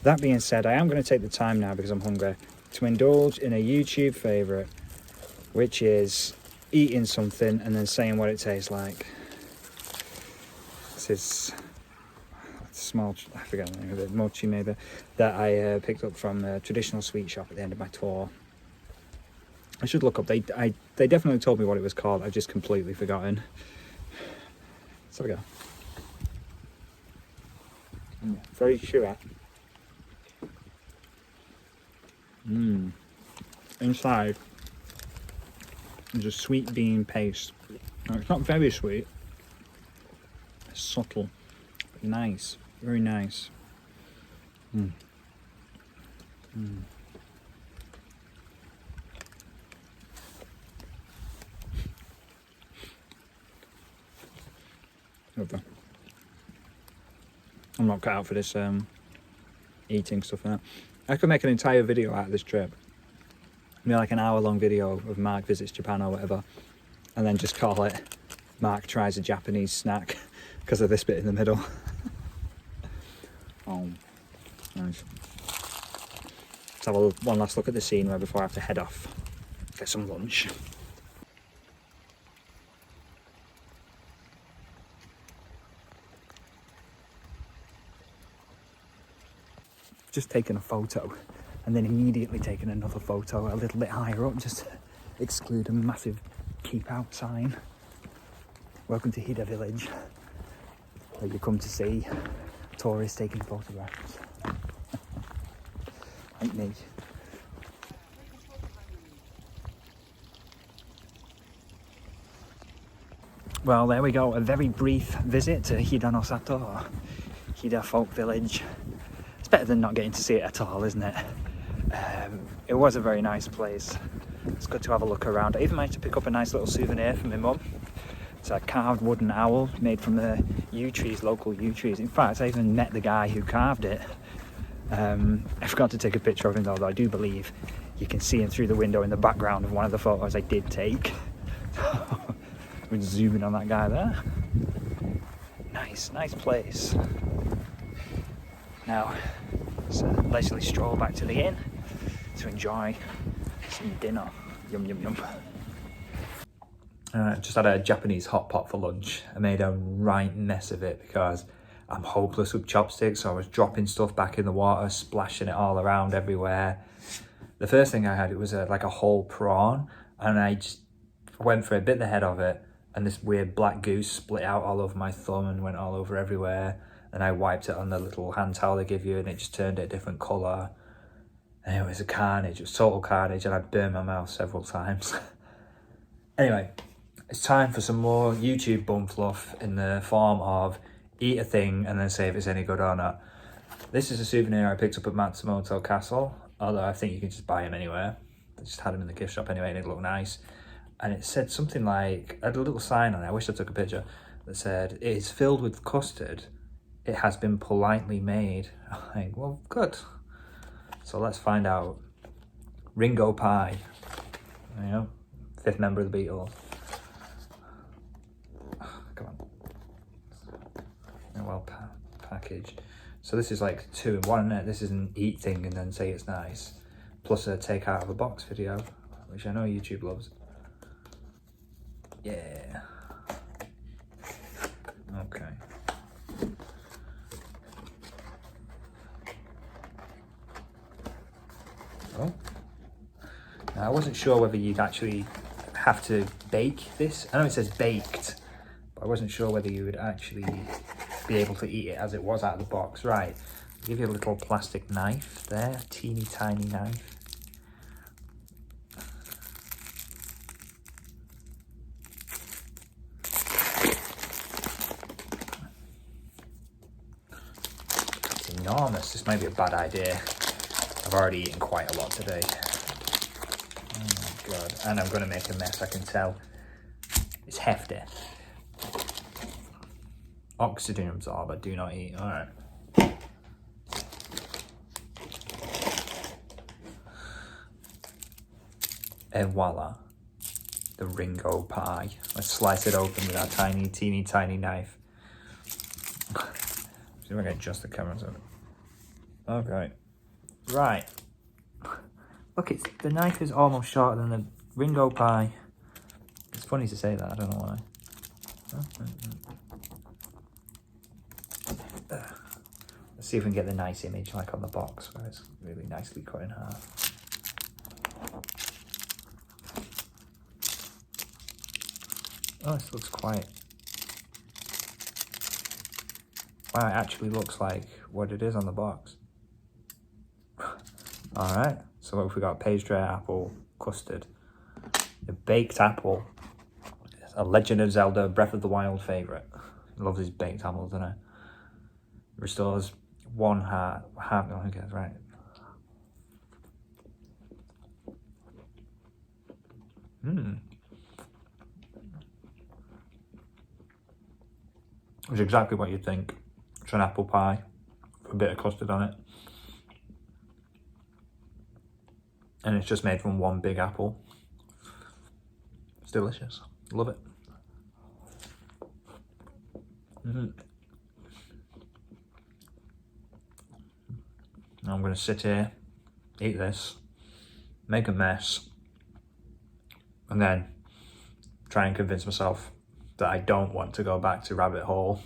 That being said, I am going to take the time now because I'm hungry to indulge in a YouTube favourite, which is eating something and then saying what it tastes like. This is small, I forget the name of it, mochi maybe, that I picked up from a traditional sweet shop at the end of my tour. I should look up, they definitely told me what it was called, I've just completely forgotten. Let's have a go. Very chewy. Inside is a sweet bean paste. Now, it's not very sweet, it's subtle, but nice. Very nice. Lovely. I'm not cut out for this eating stuff now. I could make an entire video out of this trip. Maybe like an hour-long video of Mark visits Japan or whatever, and then just call it Mark tries a Japanese snack because of this bit in the middle. Oh, nice. Let's have one last look at the scenery before I have to head off, get some lunch. Just taken a photo and then immediately taken another photo a little bit higher up, just to exclude a massive keep out sign. Welcome to Hida Village, where you come to see tourists taking photographs. Like me. Well, there we go, a very brief visit to Hida no Sato, or Hida Folk Village. It's better than not getting to see it at all, isn't it? It was a very nice place. It's good to have a look around. I even managed to pick up a nice little souvenir from my mum. It's a carved wooden owl made from the yew trees, local yew trees. In fact, I even met the guy who carved it. I forgot to take a picture of him though, I do believe you can see him through the window in the background of one of the photos I did take. We're zooming on that guy there. Nice place. Now, it's a leisurely stroll back to the inn to enjoy some dinner. Yum yum yum. Just had a Japanese hot pot for lunch. I made a right mess of it because I'm hopeless with chopsticks, so I was dropping stuff back in the water, splashing it all around everywhere. The first thing I had, it was like a whole prawn, and I just went for it, bit the head of it, and this weird black goose split out all over my thumb and went all over everywhere. And I wiped it on the little hand towel they give you, and it just turned it a different colour. And it was a carnage, it was total carnage, and I burned my mouth several times. Anyway, it's time for some more YouTube bum fluff in the form of eat a thing and then say if it's any good or not. This is a souvenir I picked up at Matsumoto Castle, although I think you can just buy them anywhere. I just had them in the gift shop anyway, and it looked nice. And it said something like, I had a little sign on it, I wish I took a picture, that said, it is filled with custard. It has been politely made. I'm like, well, good. So let's find out. Ringo pie. You know, 5th member of the Beatles. Come on. Well packaged. So this is like 2 in 1, isn't it? This is an eat thing and then say it's nice. Plus a take out of a box video, which I know YouTube loves. Yeah. Okay. Oh. Now I wasn't sure whether you'd actually have to bake this. I know it says baked, but I wasn't sure whether you would actually be able to eat it as it was out of the box. Right, I'll give you a little plastic knife there, teeny tiny knife. It's enormous. This might be a bad idea. I've already eaten quite a lot today. Oh my god. And I'm going to make a mess, I can tell. It's hefty. Oxygen absorber, do not eat. Alright. And voila. The Ringo pie. Let's slice it open with our tiny, teeny, tiny knife. See if I can adjust the camera so. Okay. Right. Look, the knife is almost shorter than the Ringo pie. It's funny to say that, I don't know why. Let's see if we can get the nice image like on the box where it's really nicely cut in half. Oh, this looks quite... Wow, it actually looks like what it is on the box. Alright, so what have we got? Pastry, apple, custard. The baked apple. A Legend of Zelda Breath of the Wild favourite. Loves his baked apples, doesn't he? Restores 1 half, I think that's right. It's exactly what you'd think. It's an apple pie with a bit of custard on it. And it's just made from one big apple. It's delicious. Love it. I'm going to sit here, eat this, make a mess, and then try and convince myself that I don't want to go back to Rabbit Hole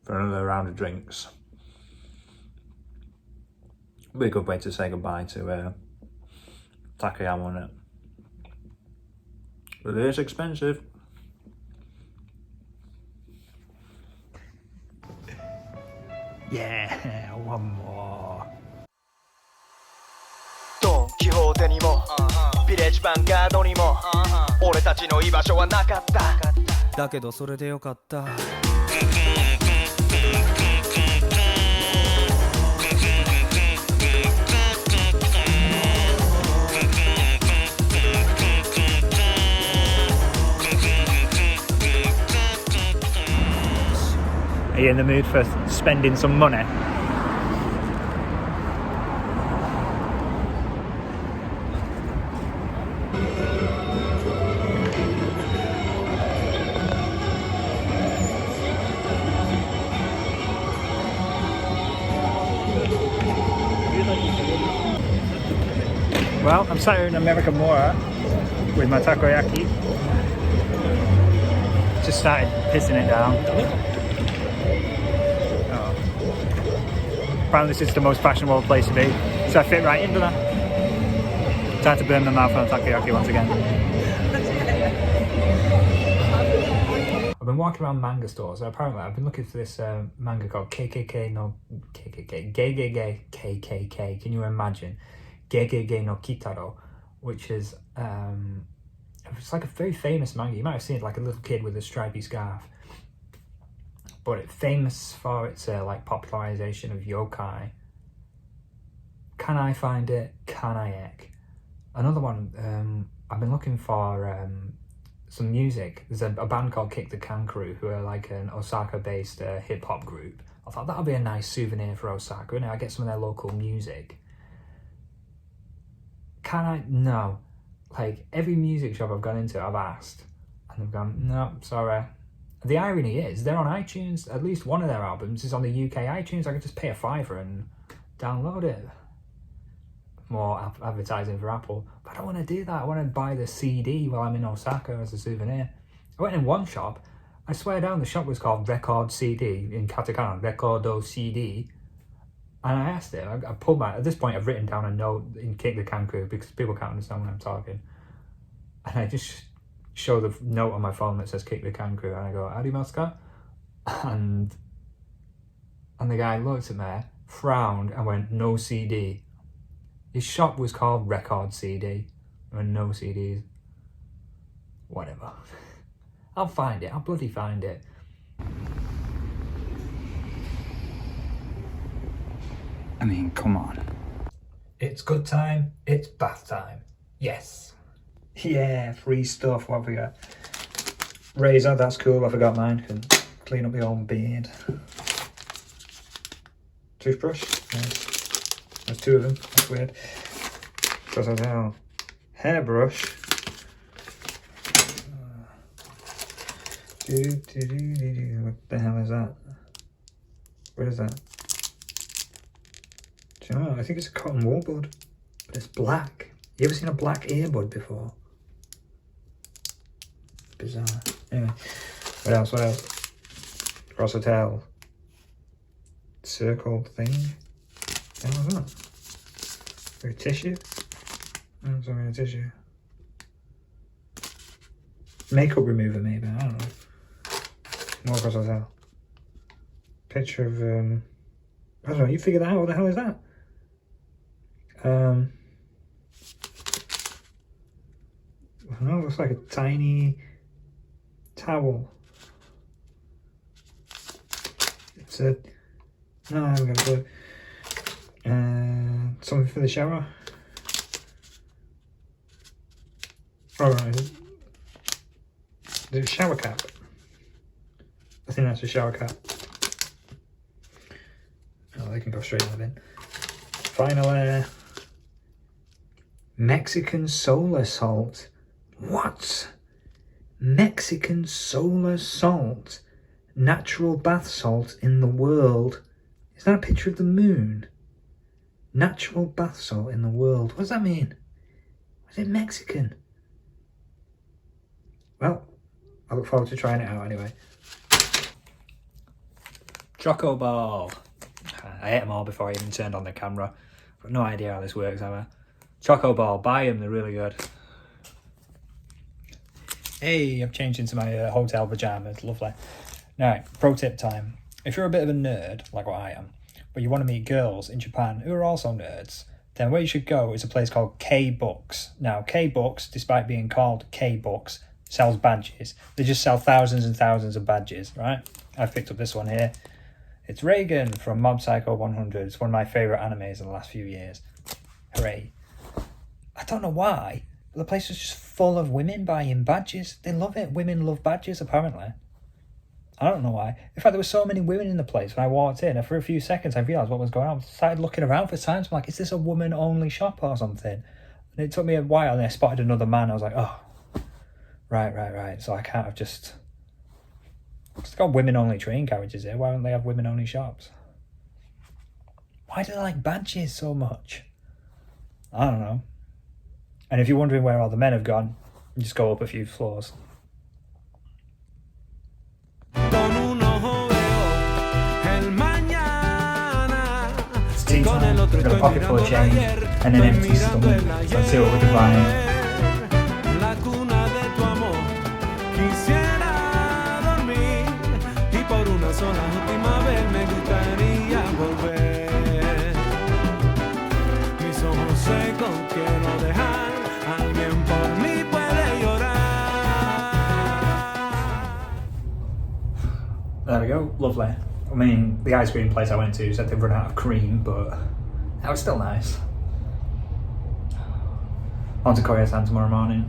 for another round of drinks. It'd be a good way to say goodbye to Takayama, wouldn't it? But it is expensive. Yeah, one more. ドン・キホーテにもビレッジヴァンガードにも俺たちの居場所はなかっただけどそれでよかった Are you in the mood for spending some money? Well, I'm sat here in American Mora with my takoyaki. Just started pissing it down. Apparently this is the most fashionable place to be, so I fit right into that. Time to burn my mouth on a takoyaki once again. I've been walking around manga stores, and apparently I've been looking for this manga called KKK no KKK. Can you imagine? Gegege no Kitaro, which is it's like a very famous manga. You might have seen it, like a little kid with a stripy scarf. But it's famous for its like popularization of yokai. Can I find it? Can I ek? Another one, I've been looking for some music. There's a band called Kick the Can Crew, who are like an Osaka-based hip-hop group. I thought that would be a nice souvenir for Osaka, I get some of their local music. Can I? No. Like, every music shop I've gone into, I've asked, and they've gone, no, sorry. The irony is, they're on iTunes. At least one of their albums is on the UK iTunes. I could just pay a $5 and download it. More advertising for Apple. But I don't want to do that. I want to buy the CD while I'm in Osaka as a souvenir. I went in one shop. I swear down, the shop was called Record CD, in katakana, Recordo CD. And I asked it. I pulled my... At this point, I've written down a note in Kick the Can Crew because people can't understand when I'm talking. And I just show the note on my phone that says Kick the Can Crew, and I go, Arimasu? And the guy looked at me, frowned, and went, no CD. His shop was called Record CD. There were no CDs. Whatever. I'll find it. I'll bloody find it. I mean, come on. It's good time. It's bath time. Yes. Yeah, free stuff. What have we got? Razor, that's cool. I forgot mine. Can clean up my own beard. Toothbrush. Nice. There's two of them. That's weird. Because I know. Hairbrush. What the hell is that? What is that? Do you know? I think it's a cotton wool bud, but it's black. You ever seen a black earbud before? Bizarre. Anyway, what else? What else? Cross a tail. Circle thing. What was that? A tissue? Oh, something, a tissue. Makeup remover, maybe. I don't know. More cross a tail. Picture of I don't know. You figure that out. What the hell is that? I don't know, it looks like a tiny towel. It's a... No, I haven't got a clue. Something for the shower. Alright. Is it a shower cap? I think that's a shower cap. Oh, they can go straight in the bin. Finally, Mexican solar salt. What? Mexican solar salt? Natural bath salt in the world. Is that a picture of the moon? Natural bath salt in the world. What does that mean? Is it Mexican? Well, I look forward to trying it out anyway. Choco ball. I ate them all before I even turned on the camera. I've got no idea how this works ever. Choco ball, buy them, they're really good. Hey, I've changed into my hotel pajamas, lovely. Now, pro tip time. If you're a bit of a nerd, like what I am, but you want to meet girls in Japan who are also nerds, then where you should go is a place called K-Books. Now, K-Books, despite being called K-Books, sells badges. They just sell thousands and thousands of badges, right? I've picked up this one here. It's Reagan from Mob Psycho 100. It's one of my favourite animes in the last few years. Hooray. I don't know why, but the place was just full of women buying badges. They love it. Women love badges, apparently. I don't know why. In fact, there were so many women in the place when I walked in, and for a few seconds I realised what was going on. I started looking around for signs. I'm like, is this a woman-only shop or something? And it took me a while, and I spotted another man. I was like, oh, right. So I can't have just... It's got women-only train carriages here. Why don't they have women-only shops? Why do they like badges so much? I don't know. And if you're wondering where all the men have gone, just go up a few floors. It's tea time. We've got a pocket full of change and an empty stomach. Let's see what we can find. There we go, lovely. I mean, the ice cream place I went to said they'd run out of cream, but that was still nice. On to Koya-san tomorrow morning.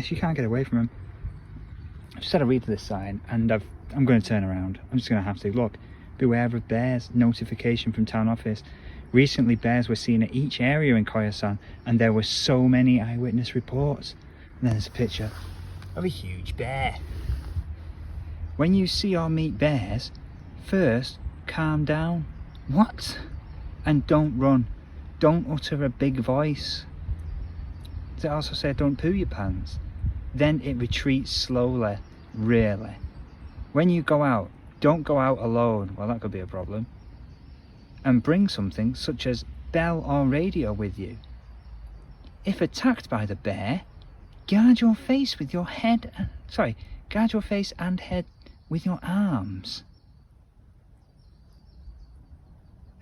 You can't get away from him. I've just had a read of this sign and I'm going to turn around. I'm just going to have to. Look, beware of bears, notification from town office. Recently bears were seen at each area in Koya-san and there were so many eyewitness reports. And then there's a picture of a huge bear. When you see or meet bears, first calm down. What? And don't run. Don't utter a big voice. Does it also say don't poo your pants? Then it retreats slowly, really. When you go out, don't go out alone. Well, that could be a problem. And bring something such as bell or radio with you. If attacked by the bear, guard your face with your head. Guard your face and head with your arms.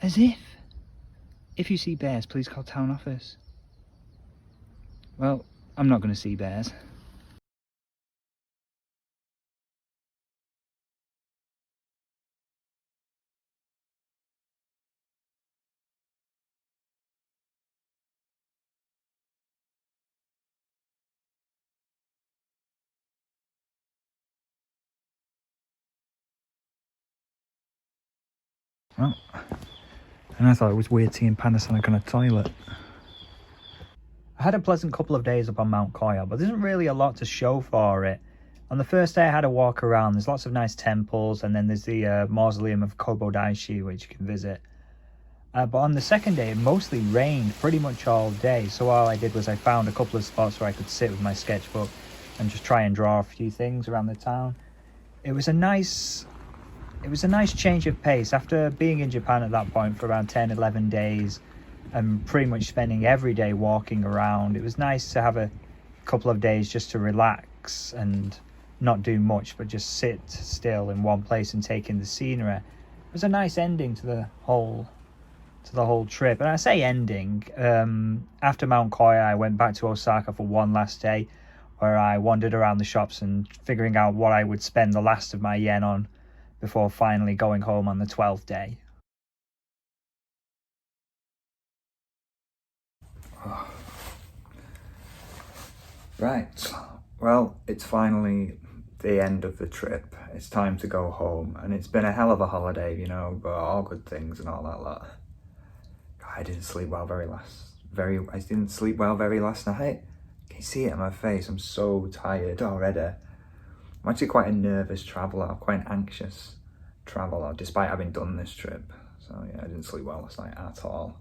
As if you see bears, please call town office. Well, I'm not going to see bears. Well, and I thought it was weird seeing Panasonic on a toilet. I had a pleasant couple of days up on Mount Koya, but there isn't really a lot to show for it. On the first day I had a walk around. There's lots of nice temples, and then there's the mausoleum of Kobodaishi which you can visit. But on the second day, it mostly rained pretty much all day. So all I did was I found a couple of spots where I could sit with my sketchbook and just try and draw a few things around the town. It was a nice change of pace. After being in Japan at that point for around 10, 11 days and pretty much spending every day walking around, it was nice to have a couple of days just to relax and not do much, but just sit still in one place and take in the scenery. It was a nice ending to the whole trip. And I say ending, after Mount Koya, I went back to Osaka for one last day, where I wandered around the shops and figuring out what I would spend the last of my yen on before finally going home on the 12th day. Right, well, it's finally the end of the trip. It's time to go home, and it's been a hell of a holiday, you know, but all good things and all that lot. I didn't sleep well very last night. Can you see it on my face? I'm so tired already. I'm actually quite a nervous traveller, quite an anxious traveller, despite having done this trip. So yeah, I didn't sleep well last night at all.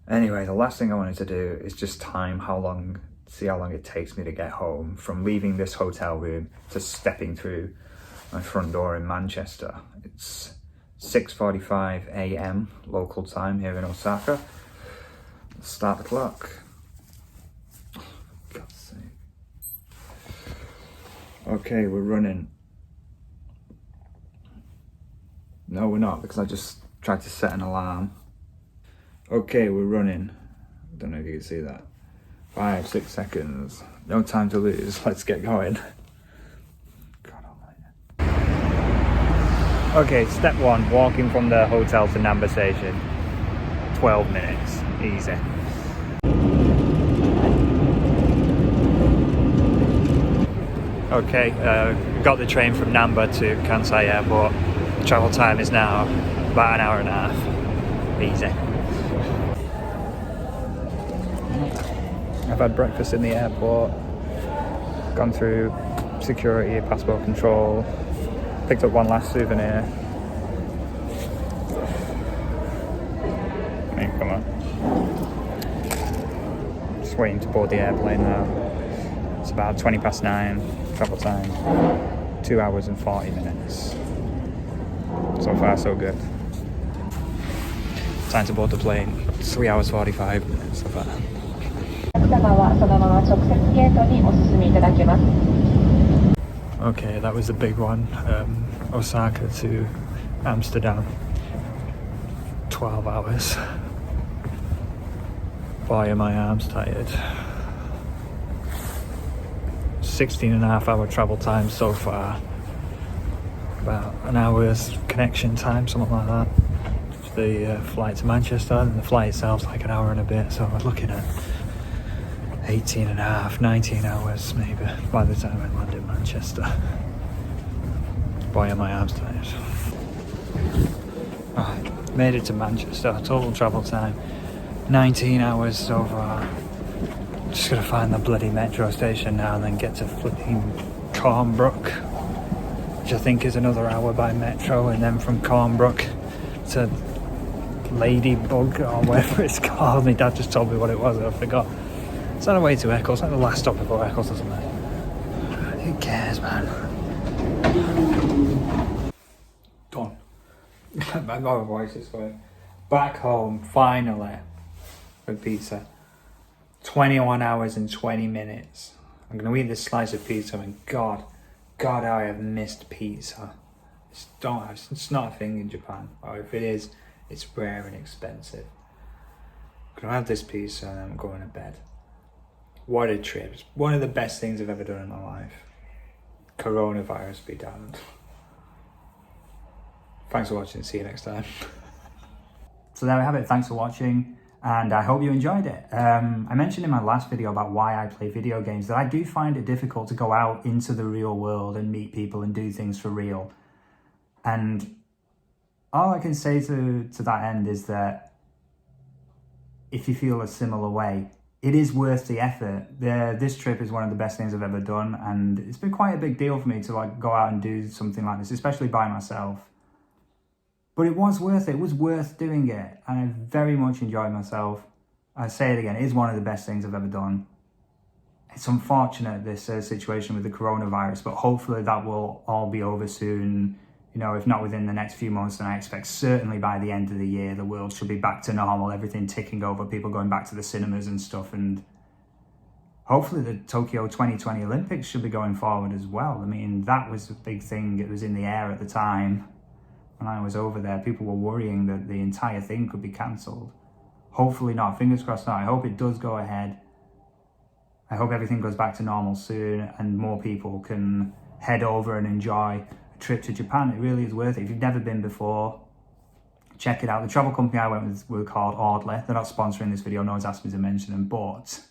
Anyway, the last thing I wanted to do is just see how long it takes me to get home from leaving this hotel room to stepping through my front door in Manchester. It's 6:45 a.m. local time here in Osaka. Let's start the clock. For God's sake. Okay, we're running. No, we're not, because I just tried to set an alarm. Okay, we're running. I don't know if you can see that. 5, 6 seconds. No time to lose. Let's get going. Okay, step one, walking from the hotel to Namba station. 12 minutes, easy. Okay, got the train from Namba to Kansai Airport. Travel time is now about an hour and a half. Easy. I've had breakfast in the airport, gone through security, passport control, picked up one last souvenir. Hey, come on. Just waiting to board the airplane now. It's about 9:20, travel time, 2 hours and 40 minutes. So far, so good. Time to board the plane, 3 hours 45 minutes so far. Okay, that was the big one. Osaka to Amsterdam. 12 hours. Boy, are my arms tired. 16.5-hour travel time so far. About an hour's connection time, something like that. The flight to Manchester, and the flight itself's like an hour and a bit, so we're looking at 18.5, 19 hours maybe by the time I land in Manchester. Boy, are my arms tired. Alright, made it to Manchester, total travel time 19 hours so far. Just gotta find the bloody metro station now and then get to flipping Cornbrook, which I think is another hour by metro, and then from Cornbrook to Ladybug or whatever it's called. My dad just told me what it was and I forgot. It's on the way to Eccles, like the last stop before Eccles, doesn't it? Who cares, man? Done. My voice is going. Back home, finally, with pizza. 21 hours and 20 minutes. I'm going to eat this slice of pizza and God, I have missed pizza. It's not a thing in Japan, or if it is, it's rare and expensive. I'm going to have this pizza and then I'm going to bed. What a trip. It's one of the best things I've ever done in my life. Coronavirus be damned. Thanks for watching. See you next time. So there we have it. Thanks for watching, and I hope you enjoyed it. I mentioned in my last video about why I play video games that I do find it difficult to go out into the real world and meet people and do things for real. And all I can say to that end is that if you feel a similar way, it is worth the effort. This trip is one of the best things I've ever done, and it's been quite a big deal for me to like go out and do something like this, especially by myself. But it was worth it. It was worth doing it. And I very much enjoyed myself. I say it again, it is one of the best things I've ever done. It's unfortunate, this situation with the coronavirus, but hopefully that will all be over soon. You know, if not within the next few months, then I expect certainly by the end of the year, the world should be back to normal, everything ticking over, people going back to the cinemas and stuff. And hopefully the Tokyo 2020 Olympics should be going forward as well. I mean, that was a big thing. It was in the air at the time. When I was over there, people were worrying that the entire thing could be cancelled. Hopefully not. Fingers crossed not. I hope it does go ahead. I hope everything goes back to normal soon and more people can head over and enjoy a trip to Japan. It really is worth it. If you've never been before, check it out. The travel company I went with were called Audley. They're not sponsoring this video. No one's asked me to mention them, but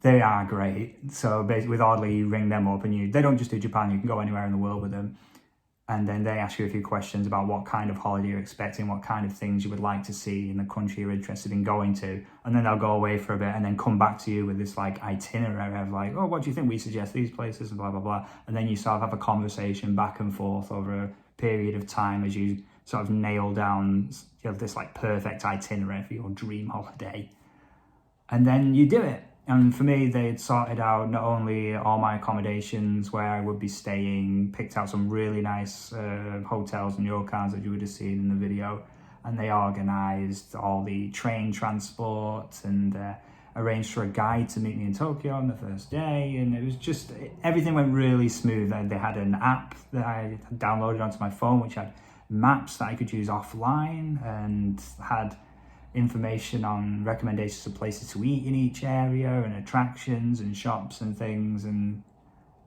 they are great. So basically with Audley, you ring them up and they don't just do Japan. You can go anywhere in the world with them. And then they ask you a few questions about what kind of holiday you're expecting, what kind of things you would like to see in the country you're interested in going to. And then they'll go away for a bit and then come back to you with this like itinerary of like, oh, what do you think? We suggest these places and blah, blah, blah. And then you sort of have a conversation back and forth over a period of time as you sort of nail down this like perfect itinerary for your dream holiday. And then you do it. And for me, they had sorted out not only all my accommodations, where I would be staying, picked out some really nice hotels and ryokans that you would have seen in the video, and they organised all the train transport and arranged for a guide to meet me in Tokyo on the first day. And it was just, everything went really smooth. They had an app that I had downloaded onto my phone, which had maps that I could use offline and had information on recommendations of places to eat in each area and attractions and shops and things, and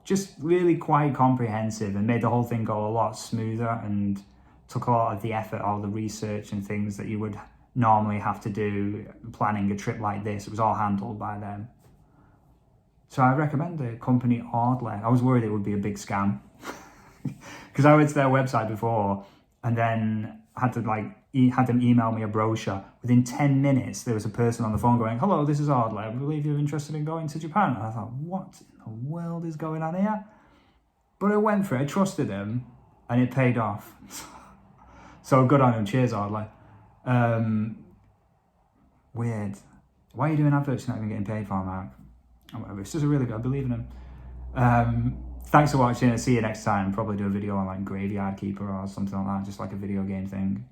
just really quite comprehensive and made the whole thing go a lot smoother and took a lot of the effort, all the research and things that you would normally have to do planning a trip like this. It was all handled by them. So I recommend the company Audley. I was worried it would be a big scam because I went to their website before and then had them email me a brochure. Within 10 minutes, there was a person on the phone going, hello, this is Audley. I believe you're interested in going to Japan. And I thought, what in the world is going on here? But I went for it. I trusted him and it paid off. So good on him. Cheers, Audley. Weird. Why are you doing adverts you're not even getting paid for, Mark? Whatever. It's just a really good, I believe in him. Thanks for watching. I'll see you next time. Probably do a video on like Graveyard Keeper or something like that, just like a video game thing.